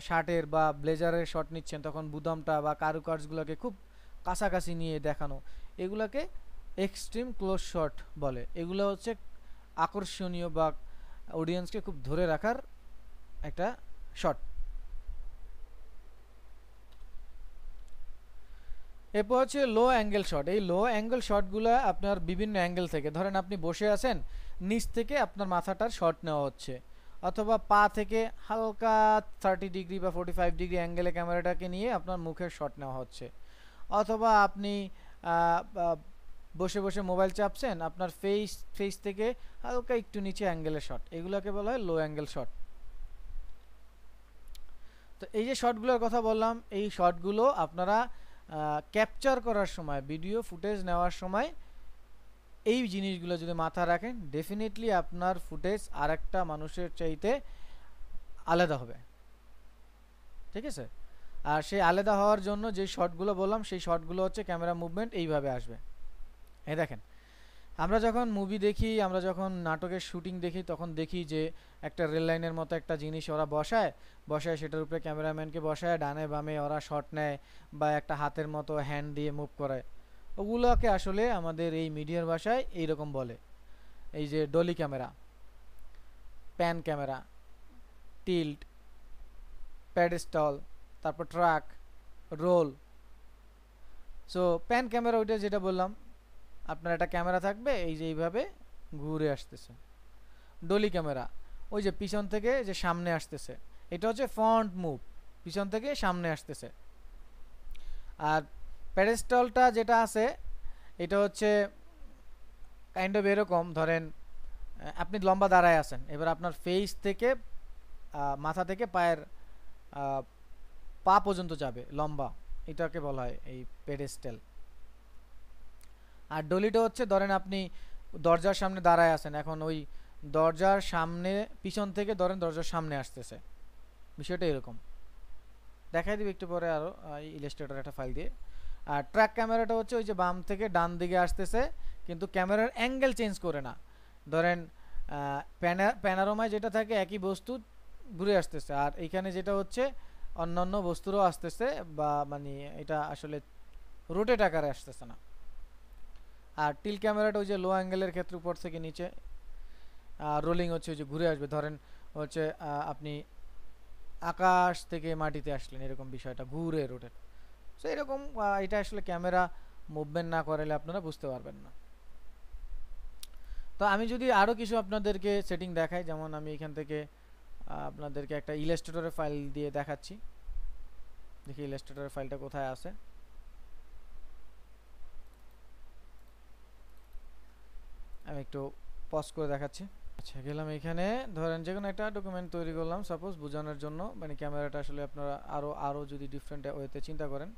শার্টের বা ব্লেজারের শট নিচ্ছেন তখন বুতামটা বা কারুকার্যগুলোকে খুব কাছাকাছি নিয়ে দেখানো, এগুলাকে এক্সট্রিম ক্লোজ শট বলে। এগুলো হচ্ছে আকর্ষণীয় বা অডিয়েন্সকে খুব ধরে রাখার একটা শট। এরপর হচ্ছে লো অ্যাঙ্গেল শট। এই লো অ্যাঙ্গেল শটগুলো আপনার বিভিন্ন অ্যাঙ্গেল থেকে, ধরেন আপনি বসে আছেন, নিচ থেকে আপনার মাথাটার শট নেওয়া হচ্ছে, অথবা পা থেকে হালকা 30 ডিগ্রি বা 45 ডিগ্রি অ্যাঙ্গেলে ক্যামেরাটাকে নিয়ে আপনার মুখের শট নেওয়া হচ্ছে, অথবা আপনি আহ, আহ, বসে বসে মোবাইল চাপছেন, আপনার ফেস থেকে হালকা একটু নিচে অ্যাঙ্গেলের শট, এগুলোকে বলা হয় লো অ্যাঙ্গেল শট। তো এই যে শটগুলোর কথা বললাম, এই শটগুলো আপনারা ক্যাপচার করার সময়, ভিডিও ফুটেজ নেওয়ার সময় এই জিনিসগুলো যদি মাথায় রাখেন, ডেফিনেটলি আপনার ফুটেজ আর একটা মানুষের চাইতে আলাদা হবে, ঠিক আছে? আর সেই আলাদা হওয়ার জন্য যে শটগুলো বললাম, সেই শটগুলো হচ্ছে ক্যামেরা মুভমেন্ট এইভাবে আসবে। এই দেখেন, আমরা যখন মুভি দেখি, আমরা যখন নাটকের শুটিং দেখি, তখন দেখি যে একটা রেল লাইনের মতো একটা জিনিস ওরা বসায়, সেটার উপরে ক্যামেরাম্যানকে বসায়, ডানে বামে ওরা শট নেয়, বা একটা হাতের মতো হ্যান্ড দিয়ে মুভ করে। ওগুলোকে আসলে আমাদের এই মিডিয়ার ভাষায় এইরকম বলে, এই যে dolly camera, pan camera, tilt, pedestal, তারপর truck, roll. So pan camera ওইটা যেটা বললাম, আপনার একটা ক্যামেরা থাকবে, এই যে এইভাবে ঘুরে আসতেছে। ডলি ক্যামেরা, ওই যে পিছন থেকে যে সামনে আসতেছে, এটা হচ্ছে ফ্রন্ট মুভ, পিছন থেকে সামনে আসতেছে। আর প্যাডেস্টলটা যেটা আছে, এটা হচ্ছে কাইন্ড অফ এরকম, ধরেন আপনি লম্বা দাঁড়ায় আছেন, এবার আপনার ফেস থেকে মাথা থেকে পায়ের পা পর্যন্ত যাবে লম্বা, এটাকে বলা হয় এই পেডেস্টাল। আর ডলিটা হচ্ছে, ধরেন আপনি দরজার সামনে দাঁড়ায় আছেন, এখন ওই দরজার সামনে পিছন থেকে ধরেন দরজার সামনে আসতেছে, বিষয়টা এরকম। দেখাই দিবে একটু পরে আরও ইলাস্ট্রেটর একটা ফাইল দিয়ে। আর ট্র্যাক ক্যামেরাটা হচ্ছে ওই যে বাম থেকে ডান দিকে আসতেছে, কিন্তু ক্যামেরার অ্যাঙ্গেল চেঞ্জ করে না। ধরেন প্যানারোমায় যেটা থাকে একই বস্তু ঘুরে আসতেছে, আর এইখানে যেটা হচ্ছে অন্যান্য বস্তুরও আসতেছে, বা মানে এটা আসলে রোটেট আকারে আসতেছে না। আর টিল ক্যামেরাটা ওই যে লো অ্যাঙ্গেলের ক্ষেত্রে উপর থেকে নিচে, রোলিং হচ্ছে ওই যে ঘুরে আসবে, ধরেন হচ্ছে আপনি আকাশ থেকে মাটিতে আসলেন, এরকম বিষয়টা ঘুরে রোটেট। সো এরকম এটা আসলে ক্যামেরা মুভমেন্ট না করালে আপনারা বুঝতে পারবেন না। তো আমি যদি আরও কিছু আপনাদেরকে সেটিং দেখাই, যেমন আমি এখান থেকে আপনাদেরকে একটা ইলাস্ট্রেটরের ফাইল দিয়ে দেখাচ্ছি, দেখি ইলাস্ট্রেটরের ফাইলটা কোথায় আছে। আমি একটু পজ করে দেখাচ্ছি। আচ্ছা, গেলাম এখানে, ধরেন যে কোনো একটা ডকুমেন্ট তৈরি করলাম সাপোজ বোঝানোর জন্য, মানে ক্যামেরাটা আসলে আপনারা আরও যদি ডিফারেন্ট ওয়েতে চিন্তা করেন।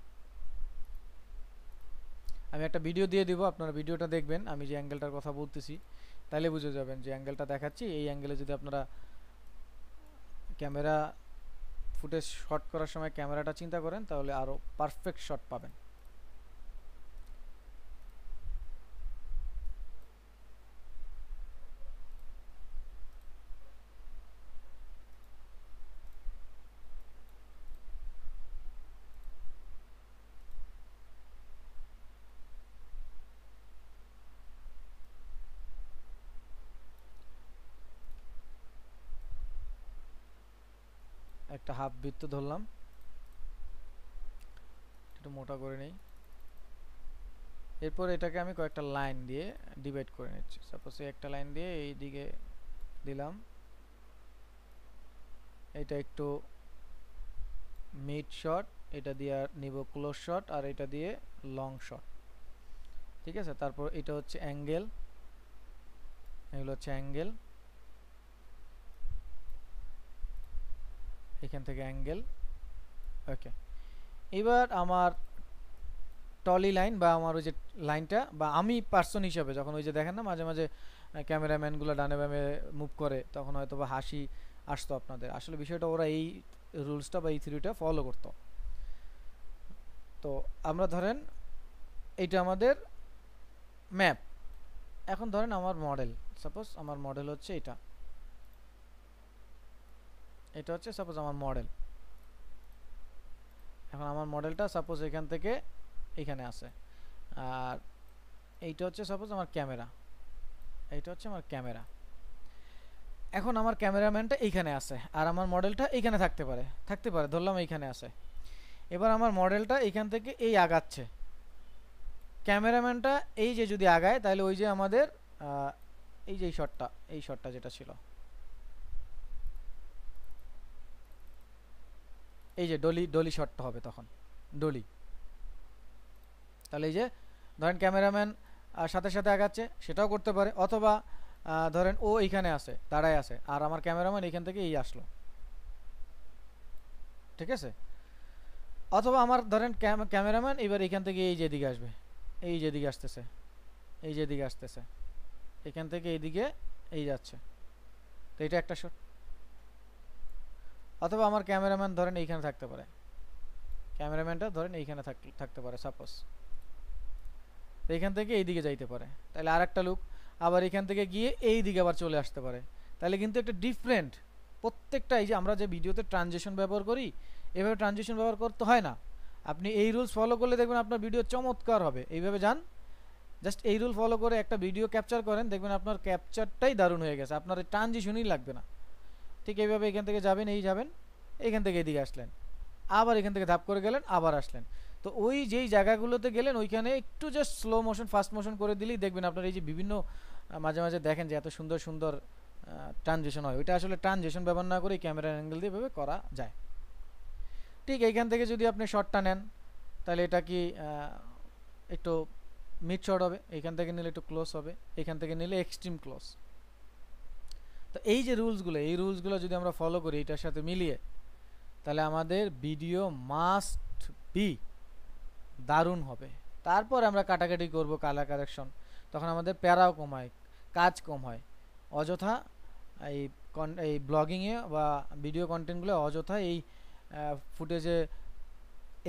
আমি একটা ভিডিও দিয়ে দিব, আপনারা ভিডিওটা দেখবেন, আমি যে অ্যাঙ্গেলটার কথা বলতেছি, তাহলে বুঝে যাবেন যে অ্যাঙ্গেলটা দেখাচ্ছি, এই অ্যাঙ্গেলে যদি আপনারা ক্যামেরা ফুটেজ শট করার সময় ক্যামেরাটা চিন্তা করেন, তাহলে আরও পারফেক্ট শট পাবেন। একটা হাফ বৃত্ত ধরলাম, একটু মোটা করে নেই, এরপর এটাকে আমি কয়েকটা লাইন দিয়ে ডিভাইড করে নিচ্ছি। সাপোজ একটা লাইন দিয়ে এই দিকে দিলাম, এটা একটু মিড শট, এটা দিয়ে নিব ক্লোজ শট, আর এটা দিয়ে লং শট, ঠিক আছে? তারপর এটা হচ্ছে অ্যাঙ্গেল, এগুলো হচ্ছে অ্যাঙ্গেল, এখান থেকে অ্যাঙ্গেল। ওকে, এবার আমার টলি লাইন বা আমার ওই যে লাইনটা, বা আমি পার্সন হিসাবে যখন ওই যে দেখেন না মাঝে মাঝে ক্যামেরাম্যানগুলো ডানে বামে মুভ করে, তখন হয়তো বা হাসি আসতো আপনাদের, আসলে বিষয়টা ওরা এই রুলসটা বা এই থিওরিটা ফলো করতো। তো আমরা ধরেন এইটা আমাদের ম্যাপ, এখন ধরেন আমার মডেল, সাপোজ আমার মডেল হচ্ছে এটা, এটা হচ্ছে সাপোজ আমার মডেল। এখন আমার মডেলটা সাপোজ এখান থেকে এইখানে আছে, আর এইটা হচ্ছে সাপোজ আমার ক্যামেরা, এইটা হচ্ছে আমার ক্যামেরা। এখন আমার ক্যামেরাম্যানটা এইখানে আছে, আর আমার মডেলটা এইখানে থাকতে পারে, ধরলাম এইখানে আছে। এবার আমার মডেলটা এইখান থেকে এই আগাচ্ছে, ক্যামেরাম্যানটা এই যে যদি আগায়, তাহলে ওই যে আমাদের এই যে এই শটটা যেটা ছিল, এই যে ডলি শটটা হবে তখন, ডলি। তাহলে এই যে ধরেন ক্যামেরাম্যান সাথে সাথে আগাচ্ছে, সেটাও করতে পারে, অথবা ধরেন ও এইখানে আছে, দাঁড়ায় আছে, আর আমার ক্যামেরাম্যান এইখান থেকে এই আসলো, ঠিক আছে। অথবা আমার ধরেন ক্যামেরাম্যান এবার এইখান থেকে এই যেদিকে আসবে, এই যেদিকে আসতেছে, এই যেদিকে আসতেছে, এখান থেকে এইদিকে এই যাচ্ছে, তো এটা একটা শট। অথবা আমার ক্যামেরাম্যান ধরেন এইখানে থাকতে পারে, ক্যামেরাম্যানটা ধরেন এইখানে থাকতে পারে সাপোজ, তো এইখান থেকে এইদিকে যাইতে পারে, তাহলে আর একটা লুক। আবার এখান থেকে গিয়ে এই দিকে আবার চলে আসতে পারে, তাহলে কিন্তু একটা ডিফারেন্ট প্রত্যেকটা। এই যে আমরা যে ভিডিওতে ট্রানজিশন ব্যবহার করি, এভাবে ট্রানজিশন ব্যবহার করতে হয় না। আপনি এই রুলস ফলো করলে দেখবেন আপনার ভিডিও চমৎকার হবে। এইভাবে যান, জাস্ট এই রুল ফলো করে একটা ভিডিও ক্যাপচার করেন, দেখবেন আপনার ক্যাপচারটাই দারুণ হয়ে গেছে, আপনার ট্রানজিশনই লাগবে না। ঠিক এইভাবে এখান থেকে যাবেন, এই যাবেন, এখান থেকে এদিকে আসলেন, আবার এখান থেকে ধাপ করে গেলেন, আবার আসলেন। তো ওই যেই জায়গাগুলোতে গেলেন ওইখানে একটু just slow motion fast motion করে দিলেই দেখবেন আপনার এই যে বিভিন্ন মাঝে মাঝে দেখেন যে এত সুন্দর সুন্দর ট্রানজিশন হয়, ওইটা আসলে ট্রানজিশন ব্যবহার না করে ক্যামেরার অ্যাঙ্গেল দিয়ে এভাবে করা যায়। ঠিক এইখান থেকে যদি আপনি শটটা নেন, তাহলে এটা কি একটু মিড শট হবে, এখান থেকে নিলে একটু ক্লোজ হবে, এখান থেকে নিলে এক্সট্রিম ক্লোজ। তো এই যে রুলসগুলো, এই রুলসগুলো যদি আমরা ফলো করি এটার সাথে মিলিয়ে, তাহলে আমাদের ভিডিও মাস্ট বি দারুণ হবে। তারপর আমরা কাটাকাটি করব, কালার কারেকশন, তখন আমাদের প্যারাও কম হয়, কাজ কম হয়। অযথা এই ব্লগিংয়ে বা ভিডিও কন্টেন্টগুলো অযথা এই ফুটেজে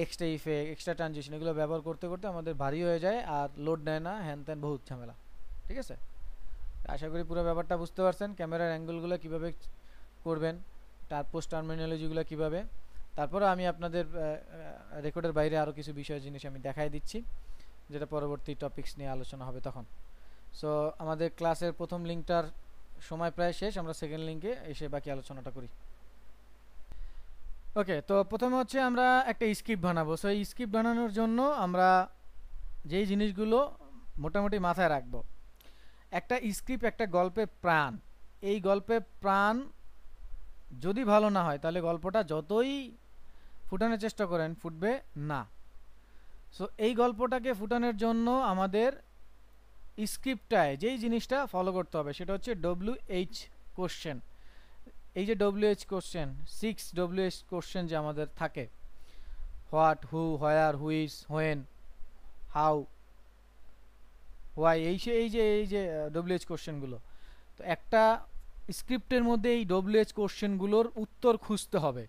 এক্সট্রা ইফেক্ট, এক্সট্রা ট্রানজিশন এগুলো ব্যবহার করতে করতে আমাদের ভারী হয়ে যায়, আর লোড নেয় না, হ্যান ত্যান বহুত ঝামেলা। ঠিক আছে, আশা করি পুরো ব্যাপারটা বুঝতে পারছেন, ক্যামেরার অ্যাঙ্গেলগুলো কীভাবে করবেন, তার পোস্ট টার্মিনোলজিগুলো কীভাবে। তারপরে আমি আপনাদের রেকর্ডের বাইরে আরও কিছু বিষয় জিনিস আমি দেখাই দিচ্ছি, যেটা পরবর্তী টপিকস নিয়ে আলোচনা হবে তখন। সো আমাদের ক্লাসের প্রথম লিঙ্কটার সময় প্রায় শেষ, আমরা সেকেন্ড লিঙ্কে এসে বাকি আলোচনাটা করি। ওকে, তো প্রথমে হচ্ছে আমরা একটা স্ক্রিপ্ট বানাবো। সো এই স্ক্রিপ্ট বানানোর জন্য আমরা যেই জিনিসগুলো মোটামুটি মাথায় রাখবো, একটা স্ক্রিপ্ট একটা গল্পের প্রাণ। এই গল্পের প্রাণ যদি ভালো না হয় তাহলে গল্পটা যতই ফুটানোর চেষ্টা করেন ফুটবে না। সো এই গল্পটাকে ফুটানোর জন্য আমাদের স্ক্রিপ্টটায় যেই জিনিসটা ফলো করতে হবে সেটা হচ্ছে WH কোশ্চেন। এই যে WH কোশ্চেন, 6 WH কোশ্চেন যে আমাদের থাকে, what, who, where, which, when, how, why, এই যে WH কোশ্চেনগুলো। তো একটা স্ক্রিপ্টের মধ্যে এই WH কোশ্চেনগুলোর উত্তর খুঁজতে হবে,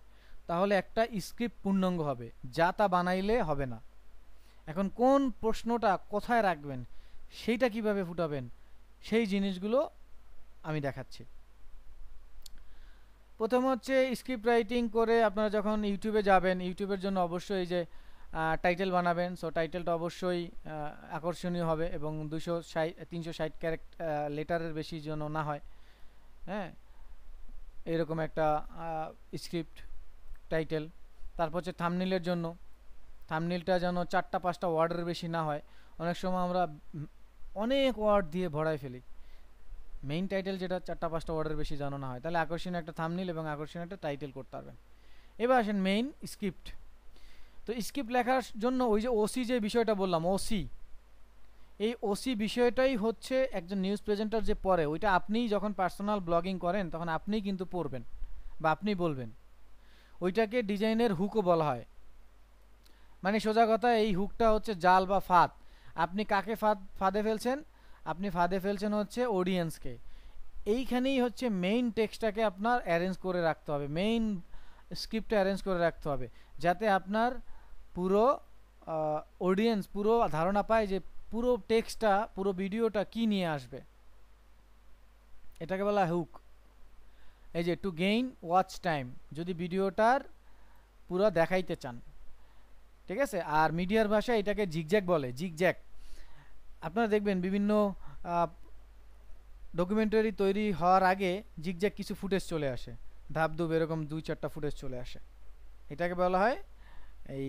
তাহলে একটা স্ক্রিপ্ট পূর্ণাঙ্গ হবে। যা তা বানাইলে হবে না। এখন কোন প্রশ্নটা কোথায় রাখবেন, সেইটা কিভাবে ফুটাবেন, সেই জিনিসগুলো আমি দেখাচ্ছি। প্রথম হচ্ছে স্ক্রিপ্ট রাইটিং করে আপনারা যখন ইউটিউবে যাবেন, ইউটিউবের জন্য অবশ্যই যে টাইটেল বানাবেন। সো টাইটেলটা অবশ্যই আকর্ষণীয় হবে এবং 360 লেটারের বেশি যেন না হয়। হ্যাঁ, এরকম একটা স্ক্রিপ্ট টাইটেল। তারপর হচ্ছে থাম্বনেইলের জন্য, থাম্বনেইলটা যেন 4-5টা ওয়ার্ডের বেশি না হয়। অনেক সময় আমরা অনেক ওয়ার্ড দিয়ে ভরাই ফেলি, মেইন টাইটেল যেটা 4-5টা ওয়ার্ডের বেশি যেন না হয়, তাহলে আকর্ষণীয় একটা থাম্বনেইল এবং আকর্ষণীয় একটা টাইটেল করতে পারবেন। এবার আসেন মেইন স্ক্রিপ্ট। তো স্ক্রিপ্ট লেখার জন্য ওই যে ওসি যে বিষয়টা বললাম, ওসি, এই ওসি বিষয়টাই হচ্ছে একজন নিউজ প্রেজেন্টার যে পড়ে, ওইটা আপনিই যখন পার্সোনাল ব্লগিং করেন তখন আপনিই কিন্তু পড়বেন বা আপনি বলবেন। ওইটাকে ডিজাইনের হুকও বলা হয়। মানে সোজা কথা, এই হুকটা হচ্ছে জাল বা ফাঁদ। আপনি কাকে ফাঁদে ফেলছেন? আপনি ফাঁদে ফেলছেন হচ্ছে অডিয়েন্সকে। এইখানেই হচ্ছে মেইন টেক্সটটাকে আপনার অ্যারেঞ্জ করে রাখতে হবে, মেইন স্ক্রিপ্টটা অ্যারেঞ্জ করে রাখতে হবে, যাতে আপনার পুরো অডিয়েন্স পুরো ধারণা পায় যে পুরো টেক্সটটা, পুরো ভিডিওটা কি নিয়ে আসবে। এটাকে বলা হুক। এই যে টু গেইন ওয়াচ টাইম, যদি ভিডিওটার পুরো দেখাইতে চান, ঠিক আছে। আর মিডিয়ার ভাষায় এটাকে জিগজ্যাগ বলে, জিগজ্যাগ। আপনারা দেখবেন বিভিন্ন ডকুমেন্টারি তৈরি হওয়ার আগে জিগজ্যাগ কিছু ফুটেজ চলে আসে, ধাপধুপ এরকম 2-4টা ফুটেজ চলে আসে, এটাকে বলা হয় এই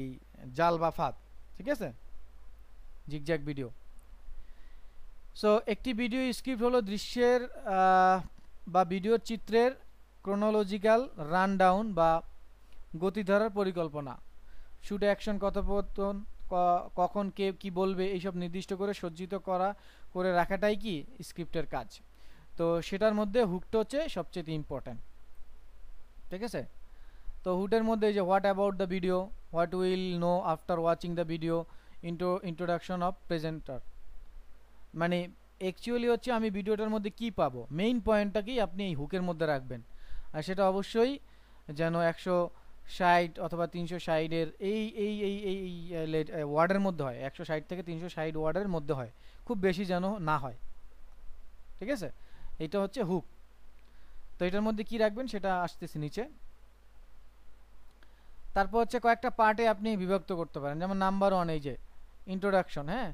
জাল বা ফাঁদ, ঠিক আছে, জিগজ্যাগ ভিডিও। সো একটি ভিডিও স্ক্রিপ্ট হলো দৃশ্যের বা ভিডিওর চিত্রের ক্রোনোলজিক্যাল রানডাউন বা গতিধারার পরিকল্পনা। শুট, অ্যাকশন, কথোপকথন, কখন কে কি বলবে এইসব নির্দিষ্ট করে সজ্জিত করে রাখাটাই কি স্ক্রিপ্টের কাজ। তো সেটার মধ্যে হুকটা হচ্ছে সবচেয়ে ইম্পর্ট্যান্ট, ঠিক আছে। তো হুটের মধ্যে এই যে what about the video, what will know after watching the video, introduction of presenter, মানে অ্যাকচুয়ালি হচ্ছে আমি ভিডিওটার মধ্যে কি পাবো, মেইন পয়েন্টটাকেই আপনি এই হুকের মধ্যে রাখবেন। আর সেটা অবশ্যই যেন 160 অথবা 360-এর এই ওয়ার্ডের মধ্যে হয়, 160 থেকে 360 ওয়ার্ডের মধ্যে হয়, খুব বেশি যেন না হয়, ঠিক আছে। এটা হচ্ছে হুক। তো এটার মধ্যে কি রাখবেন সেটা আসতেছে নিচে। তারপর হচ্ছে কয়েকটা পার্টে আপনি বিভক্ত করতে পারেন, যেমন নাম্বার 1 এই যে ইন্ট্রোডাকশন, হ্যাঁ,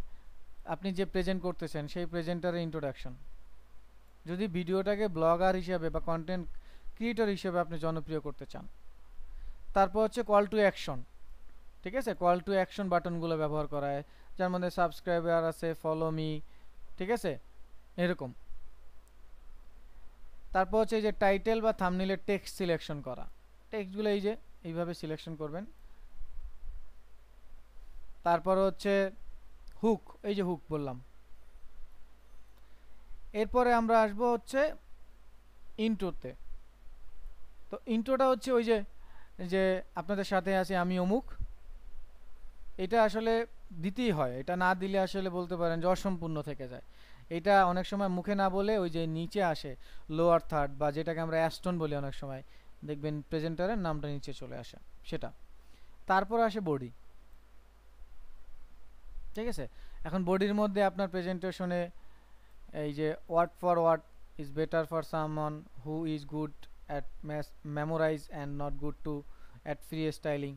আপনি যে প্রেজেন্ট করতেছেন সেই প্রেজেন্টারের ইন্ট্রোডাকশন, যদি ভিডিওটাকে ব্লগার হিসেবে বা কন্টেন্ট ক্রিয়েটর হিসেবে আপনি জনপ্রিয় করতে চান। তারপর হচ্ছে কল টু অ্যাকশন, ঠিক আছে, কল টু অ্যাকশন বাটনগুলো ব্যবহার করা হয়, যার মধ্যে সাবস্ক্রাইবার আছে, ফলো মি, ঠিক আছে, এরকম। তারপর হচ্ছে এই যে টাইটেল বা থাম্বনেইলের টেক্সট সিলেকশন করা, টেক্সটগুলো এই যে এইভাবে সিলেকশন করবেন। তারপর হচ্ছে হুক, এই যে হুক বললাম। এরপরে আমরা আসবো হচ্ছে ইন্ট্রোতে। তো ইন্ট্রোটা হচ্ছে ওই যে যে আপনাদের সাথে আছে আমি অমুক, এটা আসলে দিতেই হয়, এটা না দিলে আসলে বলতে পারেন যে অসম্পূর্ণ থেকে যায়। এটা অনেক সময় মুখে না বলে ওই যে নিচে আসে লোয়ার থার্ড, বা যেটাকে আমরা অ্যাস্টন বলি অনেক সময়, দেখবেন প্রেজেন্টারের নামটা নিচে চলে আসে সেটা। তারপর আসে বডি, ঠিক আছে। এখন বডির মধ্যে আপনার প্রেজেন্টেশনে এই যে word for word is better for someone who is good at memorize and not good to at free styling.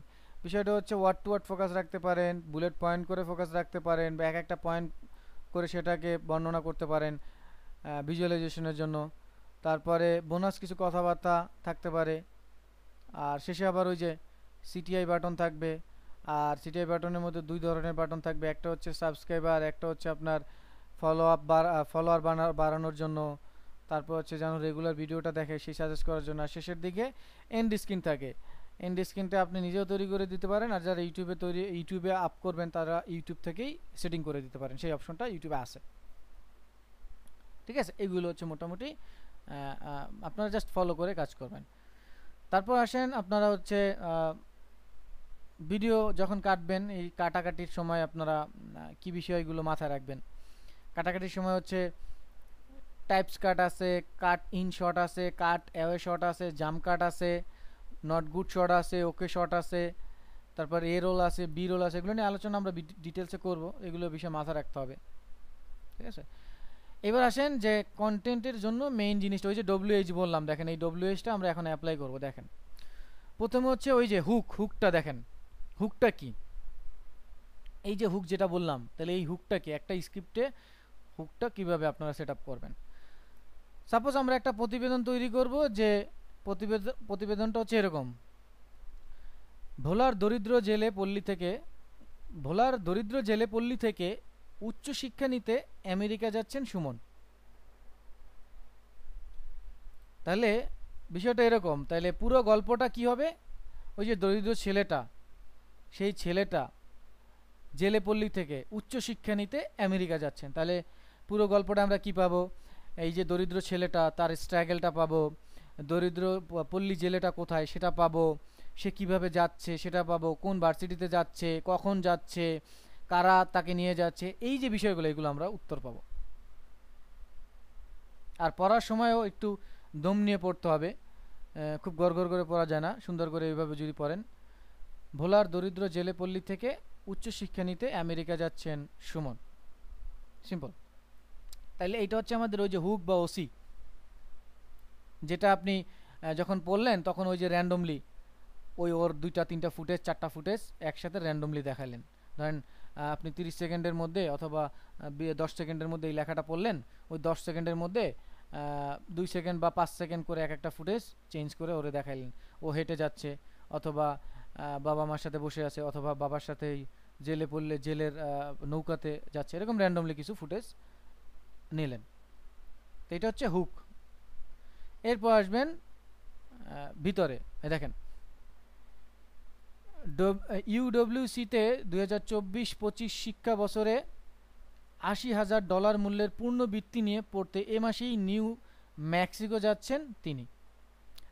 বিষয়টা হচ্ছে ওয়ার্ড টু ওয়ার্ড ফোকাস রাখতে পারেন, বুলেট পয়েন্ট করে ফোকাস রাখতে পারেন, বা এক একটা পয়েন্ট করে সেটাকে বর্ণনা করতে পারেন ভিজুয়ালাইজেশনের জন্য। তারপরে বোনাস কিছু কথাবার্তা থাকতে পারে, আর শেষে আবার ওই যে সিটিআই বাটন থাকবে। আর সিটিআই বাটনের মধ্যে দুই ধরনের বাটন থাকবে, একটা হচ্ছে সাবস্ক্রাইবার, একটা হচ্ছে আপনার ফলোয়ার বাড়ানোর জন্য, তারপর হচ্ছে যেন রেগুলার ভিডিওটা দেখে সেই সাজেস্ট করার জন্য। আর শেষের দিকে এন্ড স্ক্রিন থাকে, এন্ড স্ক্রিনটা আপনি নিজেও তৈরি করে দিতে পারেন, আর যারা ইউটিউবে আপ করবেন তারা ইউটিউব থেকেই সেটিং করে দিতে পারেন, সেই অপশনটা ইউটিউবে আছে, ঠিক আছে। এগুলো হচ্ছে মোটামুটি আপনারা জাস্ট ফলো করে কাজ করবেন। তারপর আসেন আপনারা হচ্ছে ভিডিও যখন কাটবেন, এই কাটাকাটির সময় আপনারা কি বিষয়গুলো মাথায় রাখবেন। কাটাকাটির সময় হচ্ছে টাইপস কাট আছে, কাট ইন শট আছে, কাট অ্যাওয়ে শট আছে, জাম্প কাট আছে, নট গুড শট আছে, ওকে শট আছে, তারপর এ রোল আছে, বি রোল আছে, এগুলো নিয়ে আলোচনা আমরা ডিটেলসে করব, এগুলো বিষয়ে মাথা রাখতে হবে, ঠিক আছে। এবার আসেন যে কন্টেন্টের জন্য মেইন জিনিসটা ওই যে ডব্লিউএইচ বললাম, দেখেন এই ডব্লিউএইচটা আমরা এখন অ্যাপ্লাই করব। দেখেন প্রথমে হচ্ছে ওই যে হুকটা দেখেন, হুকটা কি, এই যে হুক যেটা বললাম, তাহলে এই হুকটা কি, একটা স্ক্রিপ্টে হুকটা কিভাবে আপনারা সেট আপ করবেন। সাপোজ আমরা একটা প্রতিবেদন তৈরি করব, যে প্রতিবেদনটা হচ্ছে এরকম: ভোলার দরিদ্র জেলে পল্লী থেকে উচ্চ শিক্ষা নিতে আমেরিকা যাচ্ছেন সুমন। তাহলে বিষয়টা এরকম, তাহলে পুরো গল্পটা কি হবে, ওই যে দরিদ্র ছেলেটা, সেই ছেলেটা জেলেপল্লী থেকে উচ্চ শিক্ষা নিতে আমেরিকা যাচ্ছেন। তাহলে পুরো গল্পটা আমরা কি পাবো, এই যে দরিদ্র ছেলেটা তার স্ট্রাগলটা পাবো, দরিদ্র পল্লী জেলেটা কোথায় সেটা পাবো, সে কিভাবে যাচ্ছে সেটা পাবো, কোন ভার্সিটিতে যাচ্ছে, কখন যাচ্ছে, কারা তাকে নিয়ে যাচ্ছে, এই যে বিষয়গুলো এগুলো আমরা উত্তর পাবো। আর পড়ার সময়ও একটু দম নিয়ে পড়তে হবে, খুব গড়গড় করে পড়া যায় না, সুন্দর করে এইভাবে যদি পড়েন, ভোলার দরিদ্র জেলেপল্লী থেকে উচ্চ শিক্ষা নিতে আমেরিকা যাচ্ছেন সুমন, সিম্পল। তাইলে এইটা হচ্ছে আমাদের ওই যে হুক বা ওসি, যেটা আপনি যখন পড়লেন তখন ওই যে র্যান্ডমলি ওর 2-3টা ফুটেজ 4টা ফুটেজ একসাথে র্যান্ডমলি দেখালেন। ধরেন আপনি 30 সেকেন্ডের মধ্যে অথবা 10 সেকেন্ডের মধ্যে এই লেখাটা পড়লেন, ওই 10 সেকেন্ডের মধ্যে 2 সেকেন্ড বা 5 সেকেন্ড করে এক একটা ফুটেজ চেঞ্জ করে ওরে দেখাইলেন, ও হেঁটে যাচ্ছে, অথবা বাবা মার সাথে বসে আছে, অথবা বাবার সাথে জেলে পড়লে জেলের নৌকাতে যাচ্ছে, এরকম র্যান্ডমলি কিছু ফুটেজ নিলেন। তো এটা হচ্ছে হুক। এরপর আসবেন ভিতরে, দেখেন ইউডব্লিউসিতে 2024-25 শিক্ষা বছরে $80,000 মূল্যের পূর্ণ বৃত্তি নিয়ে পড়তে এ মাসেই নিউ মেক্সিকো যাচ্ছেন তিনি।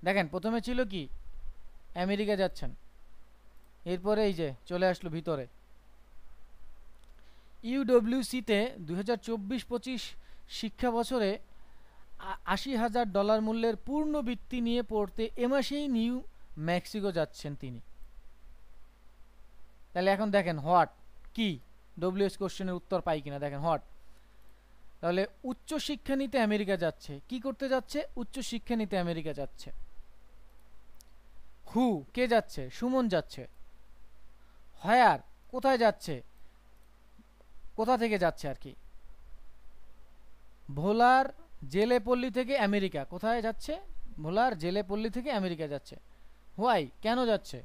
দেখেন প্রথমে ছিল কি আমেরিকা যাচ্ছেন, এরপরে এই যে চলে আসলো ভিতরে ইউডব্লিউসিতে 2024-25 শিক্ষা বছরে $80,000 মূল্যের পূর্ণ বৃত্তি নিয়ে পড়তে এ মাসেই নিউ মেক্সিকো যাচ্ছেন তিনি। তাহলে এখন দেখেন হোয়াট কি ডব্লিউএস কোশ্চেনের উত্তর পাই কিনা, দেখেন হোয়াট। তাহলে উচ্চ শিক্ষা নিতে আমেরিকা যাচ্ছে, কি করতে যাচ্ছে? উচ্চ শিক্ষা নিতে আমেরিকা যাচ্ছে। হু কে যাচ্ছে? সুমন যাচ্ছে। হায়ার কোথায় যাচ্ছে? কোথা থেকে যাচ্ছে আর কি? ভোলার জেলেপল্লী থেকে আমেরিকা। কোথায় যাচ্ছে? ভোলার জেলেপল্লী থেকে আমেরিকা যাচ্ছে। হোয়াই কেন যাচ্ছে?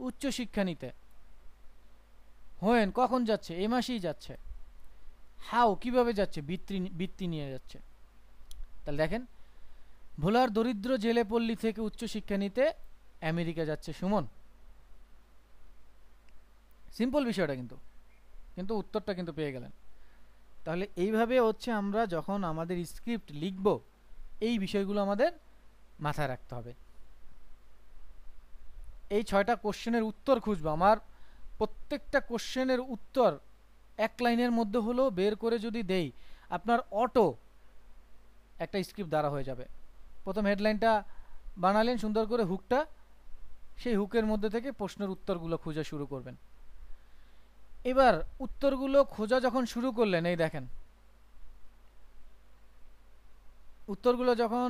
উচ্চ শিক্ষা নিতে। হোয়েন কখন যাচ্ছে? এই মাসেই যাচ্ছে। হাউ কিভাবে যাচ্ছে? বৃত্তি নিয়ে যাচ্ছে। তাহলে দেখেন ভোলার দরিদ্র জেলেপল্লী থেকে উচ্চ শিক্ষা নিতে আমেরিকা যাচ্ছে সুমন। সিম্পল বিষয়টা কিন্তু উত্তরটা কিন্তু পেয়ে গেলেন। তাহলে এইভাবে হচ্ছে আমরা যখন আমাদের স্ক্রিপ্ট লিখব এই বিষয়গুলো আমাদের মাথায় রাখতে হবে। এই 6টা কোশ্চেনের উত্তর খুঁজবো, আমার প্রত্যেকটা কোশ্চেনের উত্তর এক লাইনের মধ্যে হলেও বের করে যদি দেই আপনার অটো একটা স্ক্রিপ্ট দ্বারা হয়ে যাবে। প্রথম হেডলাইনটা বানালেন সুন্দর করে, হুকটা, সেই হুকের মধ্যে থেকে প্রশ্নের উত্তরগুলো খোঁজা শুরু করবেন। এবার উত্তরগুলো খোঁজা যখন শুরু করলেন, এই দেখেন উত্তরগুলো যখন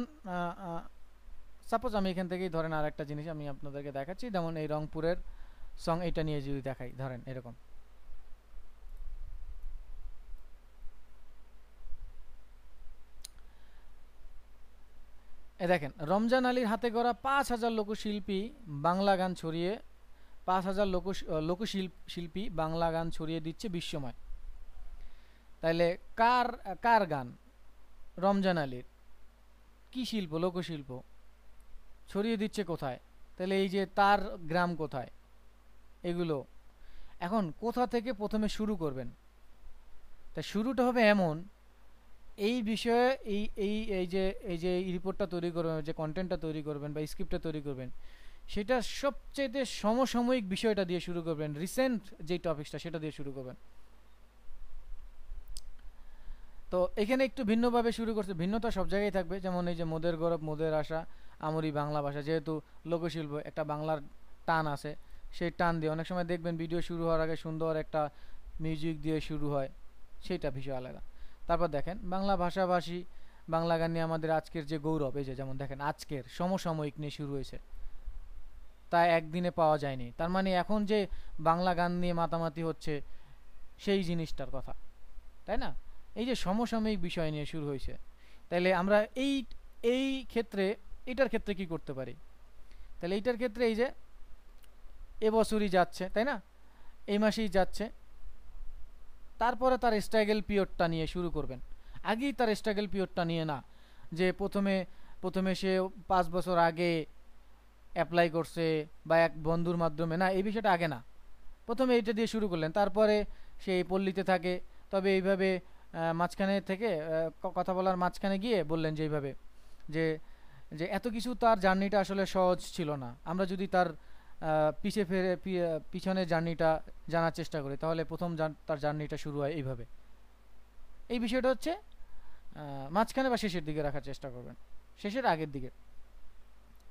সাপোজ আমি এখান থেকেই ধরেন আর একটা জিনিস আমি আপনাদেরকে দেখাচ্ছি, যেমন এই রংপুরের সং এটা নিয়ে যদি দেখাই, ধরেন এরকম এ দেখেন রমজান আলীর হাতে গড়া 5,000 লোকশিল্পী বাংলা গান ছড়িয়ে 5,000 লোকশিল্পী বাংলা গান ছড়িয়ে দিচ্ছে বিশ্বময়। তাইলে কার কার গান? রমজান আলীর। কি শিল্প? লোকশিল্প। ছড়িয়ে দিচ্ছে কোথায়? তাহলে এই যে তার গ্রাম কোথায়, এগুলো। এখন কোথা থেকে প্রথমে শুরু করবেন? তা শুরুটা হবে এমন, এই বিষয়ে এই যে রিপোর্টটা তৈরি করবেন, যে কন্টেন্টটা তৈরি করবেন বা স্ক্রিপ্টটা তৈরি করবেন, সেটা সবচেয়ে সমসাময়িক বিষয়টা দিয়ে শুরু করবেন, রিসেন্ট যে টপিকটা সেটা দিয়ে শুরু করবেন। তো এখানে একটু ভিন্নভাবে শুরু করছে, ভিন্নতা সব জায়গায় থাকবে। যেমন এই যে মোদের গৌরব মোদের আশা, আমরি বাংলা ভাষা, যেহেতু লোকশিল্প একটা বাংলার টান আছে, সেই টান দিয়ে অনেক সময় দেখবেন ভিডিও শুরু হওয়ার আগে সুন্দর একটা মিউজিক দিয়ে শুরু হয়, সেইটা বিষয় আলাদা। তারপর দেখেন বাংলা ভাষাভাষী বাংলা গান নিয়ে আমাদের আজকের যে গৌরব, এই যে যেমন দেখেন আজকের সমসাময়িক নিয়ে শুরু হয়েছে, তা একদিনে পাওয়া যায়নি। তার মানে এখন যে বাংলা গান নিয়ে মাতামাতি হচ্ছে সেই জিনিসটার কথা, তাই না? এই যে সমসাময়িক বিষয় নিয়ে শুরু হয়েছে, তাহলে আমরা এই ক্ষেত্রে এটার ক্ষেত্রে কি করতে পারি? তাহলে এইটার ক্ষেত্রে এই যে এবছরই যাচ্ছে, তাই না, এই মাসেই যাচ্ছে, তারপরে তার স্ট্রাগল পিরিয়ডটা নিয়ে শুরু করবেন। আগেই তার স্ট্রাগল পিরিয়ডটা নিয়ে না, যে প্রথমে সে 5 বছর আগে অ্যাপ্লাই করছে বা এক বন্ধুর মাধ্যমে, না, এই বিষয়টা আগে না, প্রথমে এইটা দিয়ে শুরু করলেন। তারপরে সে এই পল্লীতে থাকে, তবে এইভাবে মাঝখানে থেকে কথা বলার মাঝখানে গিয়ে বললেন যে এইভাবে যে যে এত কিছু তার জার্নিটা আসলে সহজ ছিল না। আমরা যদি তার পিছনে জার্নিটা জানার চেষ্টা করি, তাহলে প্রথম তার জার্নিটা শুরু হয় এইভাবে। এই বিষয়টা হচ্ছে মাঝখানে বা শেষের দিকে রাখার চেষ্টা করবেন, শেষের আগের দিকে।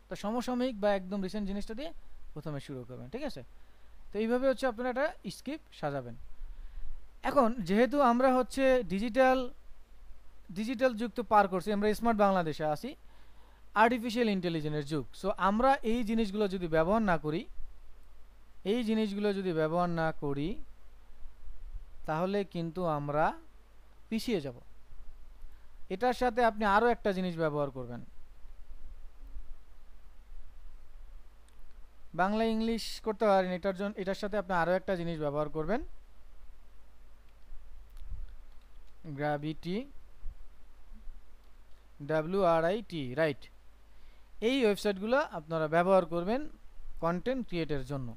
তো সমসাময়িক বা একদম রিসেন্ট জিনিসটা দিয়ে প্রথমে শুরু করবেন, ঠিক আছে? তো এইভাবে হচ্ছে আপনারা একটা স্ক্রিপ্ট সাজাবেন। এখন যেহেতু আমরা হচ্ছে ডিজিটাল যুগ তো পার করছি, আমরা স্মার্ট বাংলাদেশে আসি, আর্টিফিশিয়াল ইন্টেলিজেন্সের যুগ। সো আমরা এই জিনিসগুলো যদি ব্যবহার না করি তাহলে কিন্তু আমরা পিছিয়ে যাব। এটার সাথে আপনি আরো একটা জিনিস ব্যবহার করবেন, বাংলা ইংলিশ করতে পারেন, এটার সাথে আপনি আরো একটা জিনিস ব্যবহার করবেন, গ্র্যাভিটি, WRIT, রাইট। এই ওয়েবসাইটগুলো আপনারা ব্যবহার করবেন কন্টেন্ট ক্রিয়েটের জন্য।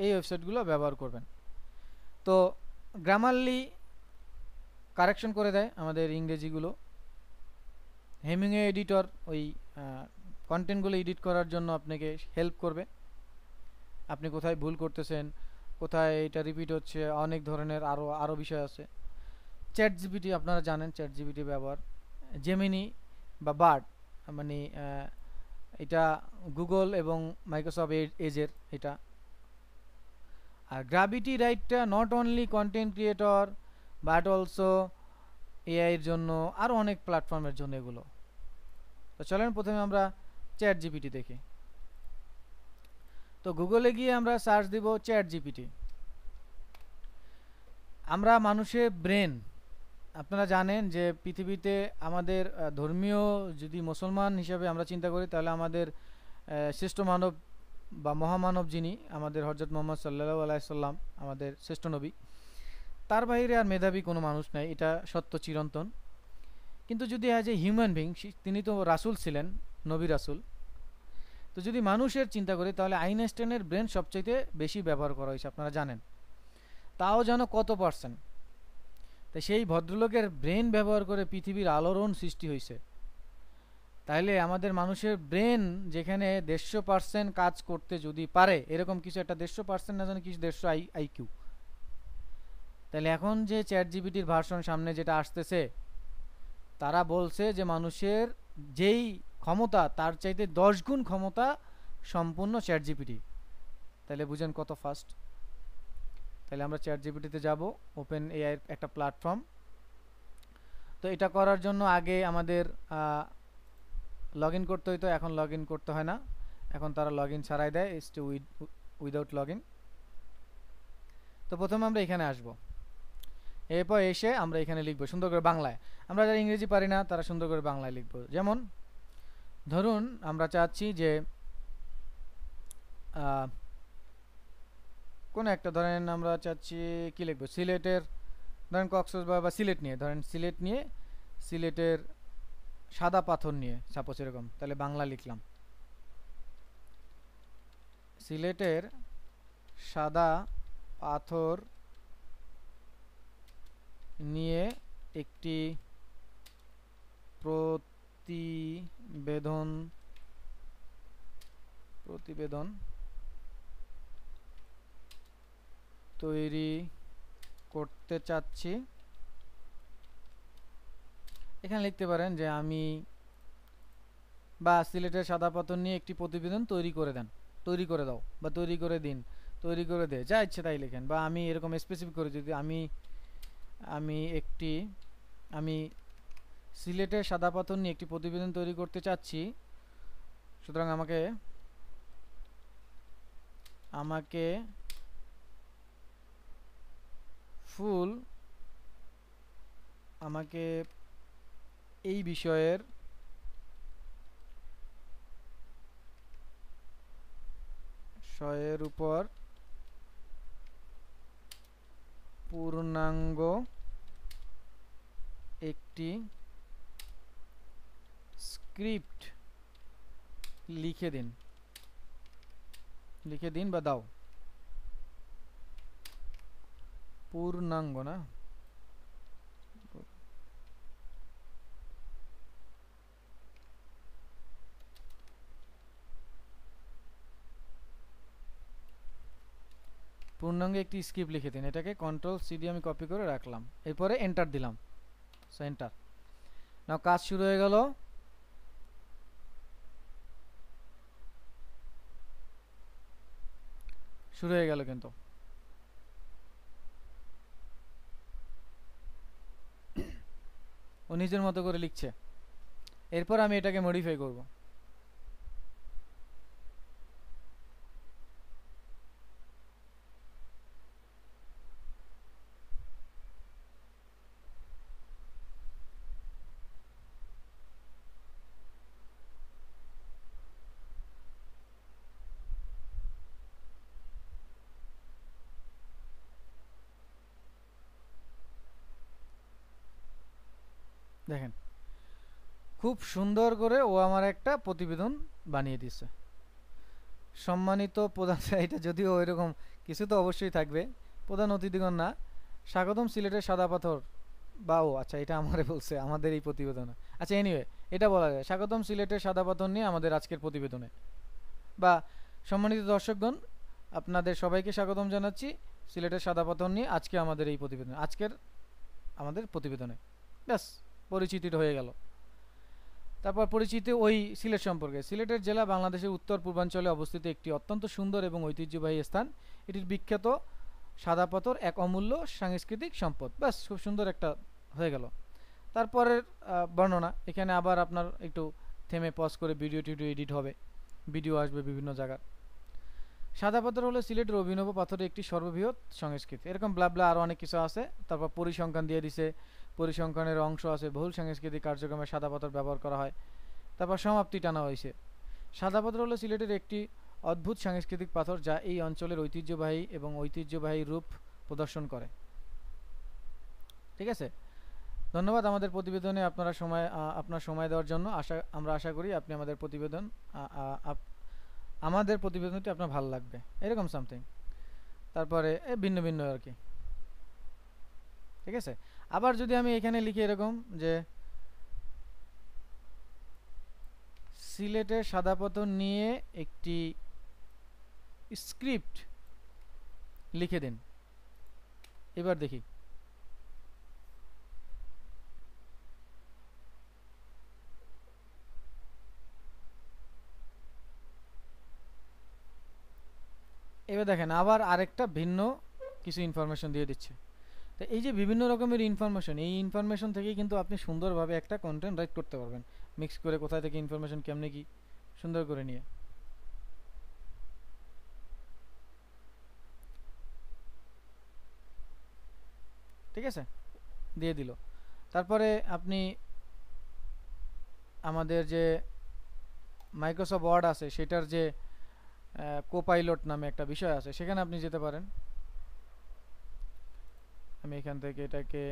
এই ওয়েবসাইটগুলো ব্যবহার করবেন। তো গ্রামারলি কারেকশন করে দেয় আমাদের ইংরেজিগুলো। হেমিংওয়ে এডিটর ওই কন্টেন্টগুলো এডিট করার জন্য আপনাকে হেল্প করবে, আপনি কোথায় ভুল করতেছেন, কোথায় এটা রিপিট হচ্ছে, অনেক ধরনের আরও বিষয় আছে। চ্যাট জিপিটি আপনারা জানেন, চ্যাট জিপিটি ব্যবহার। জেমিনি বা বার্ড মানে এটা গুগল এবং মাইক্রোসফট এজের এটা। আর গ্র্যাভিটি রাইটটা not only content creator but also AI এর জন্য, আরও অনেক প্ল্যাটফর্মের জন্য এগুলো। তো চলেন প্রথমে আমরা চ্যাট জিপিটি দেখি। তো গুগলে গিয়ে আমরা সার্চ দিব চ্যাট জিপিটি। আমরা মানুষের ব্রেন, আপনারা জানেন যে পৃথিবীতে আমাদের ধর্মীয় যদি মুসলমান হিসাবে আমরা চিন্তা করি, তাহলে আমাদের শ্রেষ্ঠ মানব বা মহামানব যিনি আমাদের হযরত মুহাম্মদ সাল্লাল্লাহু আলাইহি সাল্লাম, আমাদের শ্রেষ্ঠ নবী, তার বাইরে আর মেধাবী কোনো মানুষ নাই, এটা সত্য চিরন্তন। কিন্তু যদি অ্যাজ এ হিউম্যান বিং, তিনি তো রাসূল ছিলেন, নবী রাসূল। তো যদি মানুষের চিন্তা করি, তাহলে আইনস্টাইনের ব্রেন সবচাইতে বেশি ব্যবহার করা হয়েছে, আপনারা জানেন। তাও যেন কত পার্সেন্ট। তাই সেই ভদ্রলোকের ব্রেন ব্যবহার করে পৃথিবীর আলোড়ন সৃষ্টি হয়েছে। তাইলে আমাদের মানুষের ব্রেন যেখানে 150% কাজ করতে যদি পারে, এরকম কিছু একটা 150% না জানি কিছু 150 আইকিউ, তাহলে এখন যে চ্যাট জিপিটির ভার্সন সামনে যেটা আসতেছে, তারা বলছে যে মানুষের যেই ক্ষমতা তার চাইতে 10 গুণ ক্ষমতা সম্পূর্ণ চ্যাট জিপিটি। তাহলে বুঝেন কত ফাস্ট। তাহলে আমরা চ্যাট জিপিটিতে যাব, ওপেন এআই এর একটা প্ল্যাটফর্ম। তো এটা করার জন্য আগে আমাদের লগ ইন করতে হইতো, এখন লগ ইন করতে হয় না, এখন তারা লগ ইন ছাড়াই দেয়, উইদাউট লগ ইন। তো প্রথমে আমরা এখানে আসব, এরপর এসে আমরা এখানে লিখবো সুন্দর করে বাংলায়। আমরা যারা ইংরেজি পারি না তারা সুন্দর করে বাংলায় লিখবো। যেমন ধরুন আমরা চাচ্ছি যে কোন একটা, ধরেন আমরা চাচ্ছি কি লিখবো, সিলেটের, ধরেন কক্সবাজার বা সিলেট নিয়ে, ধরেন সিলেট নিয়ে, সিলেটের সাদা পাথর নিয়ে সাপোজ এরকম, তাহলে বাংলা লিখলাম সিলেটের সাদা পাথর নিয়ে একটি প্রতিবেদন তৈরি করতে চাচ্ছি। এখানে লিখতে পারেন যে আমি, বা সিলেটের সাদা পাথর নিয়ে একটি প্রতিবেদন তৈরি করে দেন, তৈরি করে দাও, বা তৈরি করে দিন, তৈরি করে দে, যা ইচ্ছে তাই লেখেন। বা আমি এরকম স্পেসিফিক করে যদি আমি সিলেটের সাদা পাথর নিয়ে একটি প্রতিবেদন তৈরি করতে চাচ্ছি, সুতরাং আমাকে এই বিষয়ের উপর পূর্ণাঙ্গ একটি স্ক্রিপ্ট লিখে দিন বা দাও। পূর্ণাঙ্গ না, পূর্ণাঙ্গ একটি স্ক্রিপ্ট লিখে দিন। এটাকে কন্ট্রোল সি দিয়ে আমি কপি করে রাখলাম, এরপরে এন্টার দিলাম। So enter. নাও কাজ শুরু হয়ে গেল। কিন্তু ও নিজের মতো করে লিখছে। এরপর আমি এটাকে মডিফাই করব। দেখেন খুব সুন্দর করে ও আমার একটা প্রতিবেদন বানিয়ে দিচ্ছে। সম্মানিত প্রধান এটা যদিও এরকম কিছু তো অবশ্যই থাকবে। প্রধান অতিথিগণ না, স্বাগতম সিলেটের সাদা পাথর বা ও আচ্ছা এটা আমারে বলছে আমাদের এই প্রতিবেদনে। আচ্ছা এনিওয়ে এটা বলা যায়, স্বাগতম সিলেটের সাদা পাথর নিয়ে আমাদের আজকের প্রতিবেদনে, বা সম্মানিত দর্শকগণ আপনাদের সবাইকে স্বাগতম জানাচ্ছি সিলেটের সাদা পাথর নিয়ে আজকে আমাদের এই প্রতিবেদনে, আজকের আমাদের প্রতিবেদনে। ব্যাস, পরিচিতিটা হয়ে গেল। তারপর পরিচিতি ওই সিলেট সম্পর্কে। সিলেটের জেলা বাংলাদেশের উত্তর পূর্বাঞ্চলে অবস্থিত একটি অত্যন্ত সুন্দর এবং ঐতিহ্যবাহী স্থান। এটির বিখ্যাত সাদা পাথর এক অমূল্য সাংস্কৃতিক সম্পদ। ব্যাস, খুব সুন্দর একটা হয়ে গেল। তারপরের বর্ণনা এখানে আবার আপনার একটু থেমে পজ করে ভিডিও টিডিও এডিট হবে, ভিডিও আসবে বিভিন্ন জায়গার। সাদা পাথর হলো সিলেটের অভিনব পাথরের একটি সর্ববৃহৎ সংস্কৃতি, এরকম ব্লাবলা আরও অনেক কিছু আছে। তারপর পরিসংখ্যান দিয়ে দিছে, পরিসংখ্যানের অংশ আছে, বহুল সাংস্কৃতিক কার্যক্রমে সাদা পাথর ব্যবহার করা হয়। তারপর সমাপ্তি টানা হয়েছে। সাদা পাথর হলো সিলেটের একটি অদ্ভুত সাংস্কৃতিক পাথর যা এই অঞ্চলের ঐতিহ্যবাহী রূপ প্রদর্শন করে। ঠিক আছে, ধন্যবাদ আমাদের প্রতিবেদনে আপনার সময় দেওয়ার জন্য। আমরা আশা করি আপনি আমাদের প্রতিবেদনটি আপনার ভালো লাগবে, এরকম সামথিং। তারপরে ভিন্ন ভিন্ন আর কি। ঠিক আছে, আবার যদি আমি এখানে লিখি এরকম যে সিলেটের সাদা পাথর নিয়ে একটি স্ক্রিপ্ট লিখে দিন, এবার দেখি। এবার দেখেন আবার আরেকটা ভিন্ন কিছু ইনফরমেশন দিয়ে দিচ্ছে। তো এই যে বিভিন্ন রকমের ইনফরমেশন, এই ইনফরমেশন থেকেই কিন্তু আপনি সুন্দরভাবে একটা কন্টেন্ট রাইট করতে পারবেন, মিক্স করে কোথায় থেকে ইনফরমেশন কেমনে কি সুন্দর করে নিয়ে। ঠিক আছে, দিয়ে দিল। তারপরে আপনি আমাদের যে মাইক্রোসফট ওয়ার্ড আছে সেটার যে কোপাইলট নামে একটা বিষয় আছে, সেখানে আপনি যেতে পারেন। আমি এখান থেকে এটাকে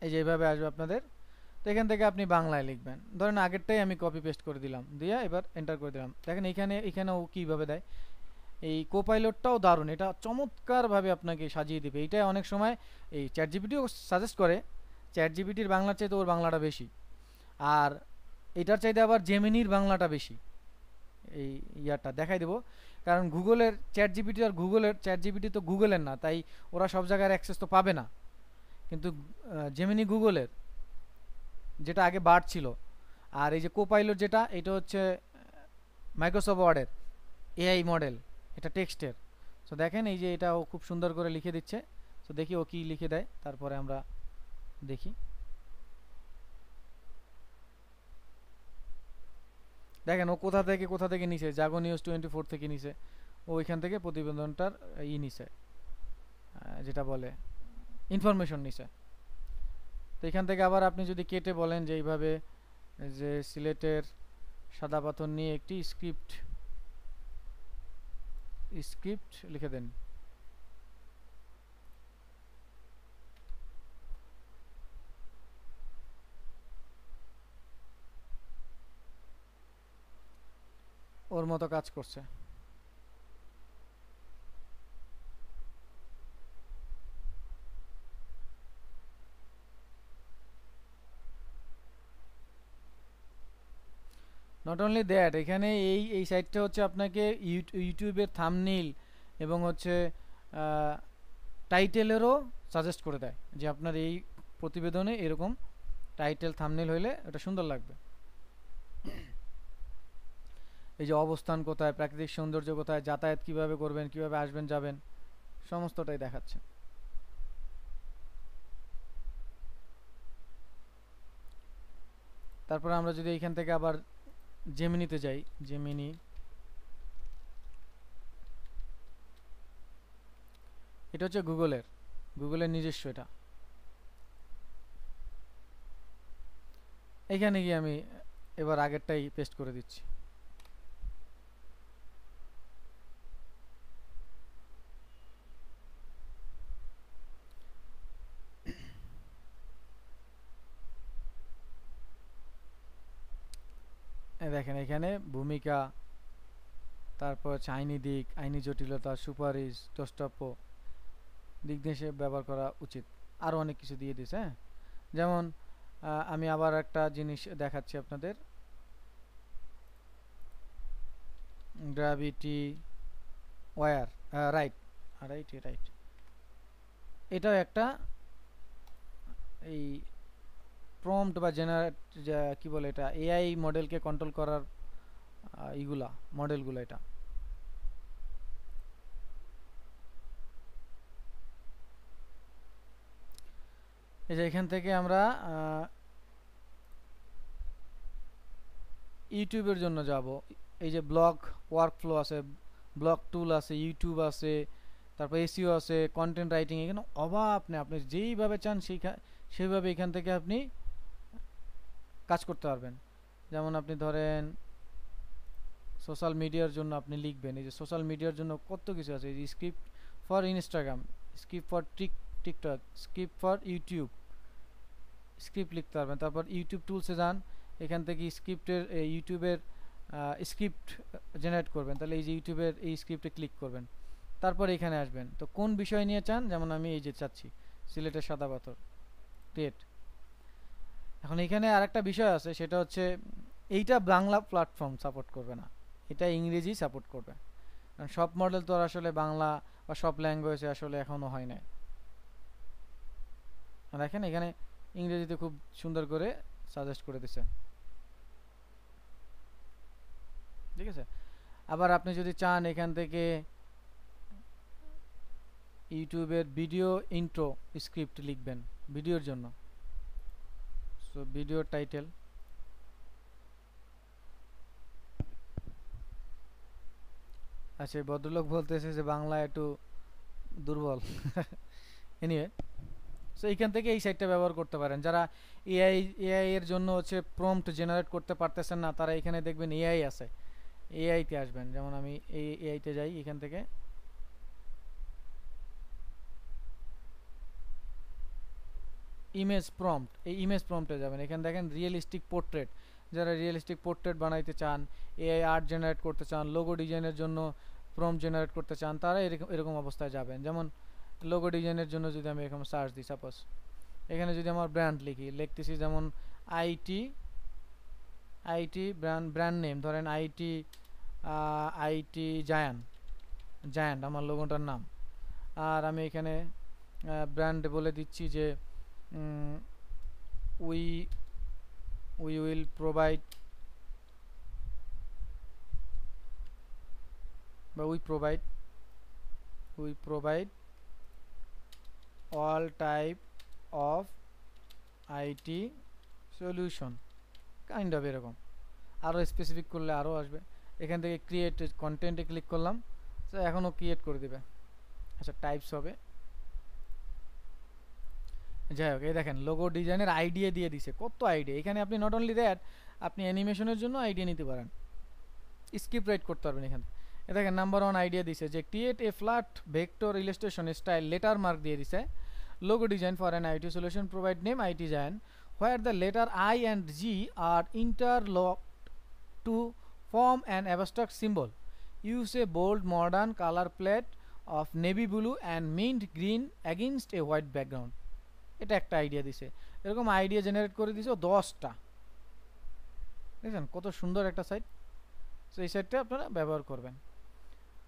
এই যে এইভাবে আসবে আপনাদের। তো এখান থেকে আপনি বাংলায় লিখবেন, ধরেন আগেরটাই আমি কপি পেস্ট করে দিলাম, দিয়ে এবার এন্টার করে দিলাম। দেখেন এখানেও কীভাবে দেয়। এই কোপাইলটটাও দারুণ, এটা চমৎকারভাবে আপনাকে সাজিয়ে দিবে। এইটা অনেক সময় এই চ্যাট জিপিটিও সাজেস্ট করে, চ্যাট জিপিটির বাংলার চাইতে ওর বাংলাটা বেশি, আর এটার চাইতে আবার জেমিনির বাংলাটা বেশি। এই ইয়ারটা দেখাই দেবো, কারণ গুগলের চ্যাট জিপিটি আর চ্যাট জিপিটি তো গুগলের না, তাই ওরা সব জায়গার অ্যাক্সেস তো পাবে না। কিন্তু জেমিনি গুগলের, যেটা আগে বার্ড ছিল। আর এই যে কোপাইলট যেটা, এটা হচ্ছে মাইক্রোসফট ওয়ার্ডের এআই মডেল, এটা টেক্সটের। সো দেখেন এই যে এটা ও খুব সুন্দর করে লিখে দিচ্ছে। সো দেখি ও কি লিখে দেয়, তারপরে আমরা দেখি। দেখেন ও কোথা থেকে নিছে, জাগো নিউজ 24 থেকে নিছে, ও ওইখান থেকে প্রতিবেদনটার নিছে, যেটা বলে ইনফরমেশন নিছে। তো এখান থেকে আবার আপনি যদি কেটে বলেন যে এইভাবে যে সিলেটের সাদা পাথর নিয়ে একটি স্ক্রিপ্ট লিখে দেন। ওর মতো কাজ করছে। নট অনলি দ্যাট, এখানে এই সাইটটা হচ্ছে আপনাকে ইউটিউবের থাম্বনেইল এবং হচ্ছে টাইটেলেরও সাজেস্ট করে দেয়, যে আপনার এই প্রতিবেদনে এরকম টাইটেল থাম্বনেইল হইলে এটা সুন্দর লাগবে। এই যে অবস্থান কোথায়, প্রাকৃতিক সৌন্দর্য কোথায়, যাতায়াত কিভাবে করবেন, কিভাবে আসবেন যাবেন, সমস্তটাই দেখাচ্ছে। তারপরে আমরা যদি এইখান থেকে আবার জেমিনিতে যাই, জেমিনি, এটা হচ্ছে গুগলের নিজস্ব এটা। এখানে গিয়ে আমি এবার আগেরটাই পেস্ট করে দিচ্ছি। দেখেন এখানে ভূমিকা, তারপর হচ্ছে আইনি দিক, আইনি জটিলতা, সুপারিশ, দ্রষ্টব্য, দিক নির্দেশে ব্যবহার করা উচিত, আরও অনেক কিছু দিয়ে দিছে। হ্যাঁ, যেমন আমি আবার একটা জিনিস দেখাচ্ছি আপনাদের, gravity wire, right right right, এটাও একটা এই প্রম্পট বা জেনারেট, কি বলে এটা, এআই মডেলকে কন্ট্রোল করার ইগুলা মডেলগুলো। এটা এই যে এখান থেকে আমরা ইউটিউবের জন্য যাব, এই যে ব্লগ ওয়ার্কফ্লো আছে, ব্লগ টুল আছে, ইউটিউব আছে, তারপর এসইও আছে, কন্টেন্ট রাইটিং, এখানে অভাব নেই, আপনি যেইভাবে চান সেইভাবে এখান থেকে আপনি কাজ করতে পারবেন। যেমন আপনি ধরেন সোশ্যাল মিডিয়ার জন্য আপনি লিখবেন, এই যে সোশ্যাল মিডিয়ার জন্য কত কিছু আছে, এই যে script for Instagram, script for TikTok, script for YouTube, script লিখতে পারবেন। তারপর ইউটিউব টুলসে যান, এখান থেকে স্ক্রিপ্টের ইউটিউবের স্ক্রিপ্ট জেনারেট করবেন, তাহলে এই যে ইউটিউবের এই স্ক্রিপ্টে ক্লিক করবেন, তারপর এখানে আসবেন। তো কোন বিষয় নিয়ে চান, যেমন আমি এই যে চাচ্ছি সিলেটের সাদা পাথর ক্রিয়েট। এখন এখানে আরেকটা বিষয় আছে, সেটা হচ্ছে এইটা বাংলা প্ল্যাটফর্ম সাপোর্ট করবে না, এটা ইংরেজি সাপোর্ট করবে, কারণ সব মডেল তো আর আসলে বাংলা বা সব ল্যাঙ্গুয়েজে আসলে এখনো হয় নাই। দেখেন এখানে ইংরেজিতে খুব সুন্দর করে সাজেস্ট করে দিছে, ঠিক আছে। আবার আপনি যদি চান এখান থেকে ইউটিউবের ভিডিও ইন্ট্রো স্ক্রিপ্ট লিখবেন ভিডিওর জন্য, সো ভিডিও টাইটেল, আচ্ছা ভদ্রলোক বলতেছে যে বাংলা একটু দুর্বল এনিওয়ে, সো এইখান থেকে এই সাইটটা ব্যবহার করতে পারেন। যারা এআই এর জন্য হচ্ছে প্রম্পট জেনারেট করতে পারতেছেন না, তারা এখানে দেখবেন এআই আছে, এআইতে আসবেন। যেমন আমি এই এআইতে যাই, এখান থেকে ইমেজ প্রম্পট, এই ইমেজ প্রম্পটে যাবেন, এখানে দেখেন রিয়েলিস্টিক পোর্ট্রেট, যারা রিয়েলিস্টিক পোর্ট্রেট বানাইতে চান, এআই আর্ট জেনারেট করতে চান, লোগো ডিজাইনের জন্য প্রম্পট জেনারেট করতে চান, তারা এরকম অবস্থায় যাবেন। যেমন লোগো ডিজাইনের জন্য যদি আমি এরকম সার্চ দিই, সাপোজ এখানে যদি আমার ব্র্যান্ড লিখতেছি, যেমন আইটি ব্র্যান্ড নেম, ধরেন আইটি জায়ান্ট আমার লোগোটার নাম। আর আমি এখানে ব্র্যান্ড বলে দিচ্ছি যে উই উইল প্রোভাইড বা we provide all type of IT solution, kind of এরকম। আরও স্পেসিফিক করলে আরও আসবে। এখান থেকে ক্রিয়েট কন্টেন্টে ক্লিক করলাম, তো এখনও ক্রিয়েট করে দেবে। আচ্ছা টাইপস হবে, যাই হোক এই দেখেন লোগো ডিজাইনের আইডিয়া দিয়ে দিছে, কত আইডিয়া। এখানে আপনি নট অনলি দ্যাট, আপনি অ্যানিমেশনের জন্য আইডিয়া নিতে পারেন, স্ক্রিপ্ট রাইট করতে পারবেন। এখানে দেখেন নাম্বার 1 আইডিয়া দিছে যে create a flat vector illustration style, letter mark দিয়ে দিছে, logo design for an IT solution, provide name IT Giant, where the letter I and G are interlocked to form an abstract symbol. Use a bold modern color palette of navy blue and mint green against a white background. এটা একটা idea দিছে, এরকম idea generate করে দিছে 10টা। দেখেন কত সুন্দর একটা সাইট। সো এই সাইটটা আপনারা ব্যবহার করবেন।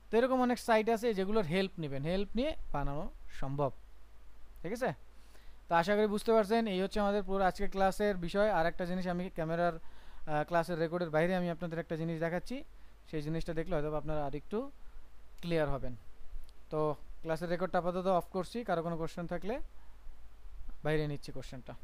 তো এরকম অনেক সাইট আছে যেগুলোর হেল্প নেবেন, হেল্প নিয়ে বানানো সম্ভব, ঠিক আছে। তো আশা করি বুঝতে পারছেন, এই হচ্ছে আমাদের পুরো আজকের ক্লাসের বিষয়। আর একটা জিনিস আমি ক্যামেরার ক্লাসের রেকর্ডের বাইরে আমি আপনাদের একটা জিনিস দেখাচ্ছি, সেই জিনিসটা দেখলে হয়তো আপনারা আরেকটু ক্লিয়ার হবেন। তো ক্লাসের রেকর্ডটা আপাতত অফ করছি, কারো কোনো কোশ্চেন থাকলে বাইরে নিচ্ছি কোশ্চেনটা।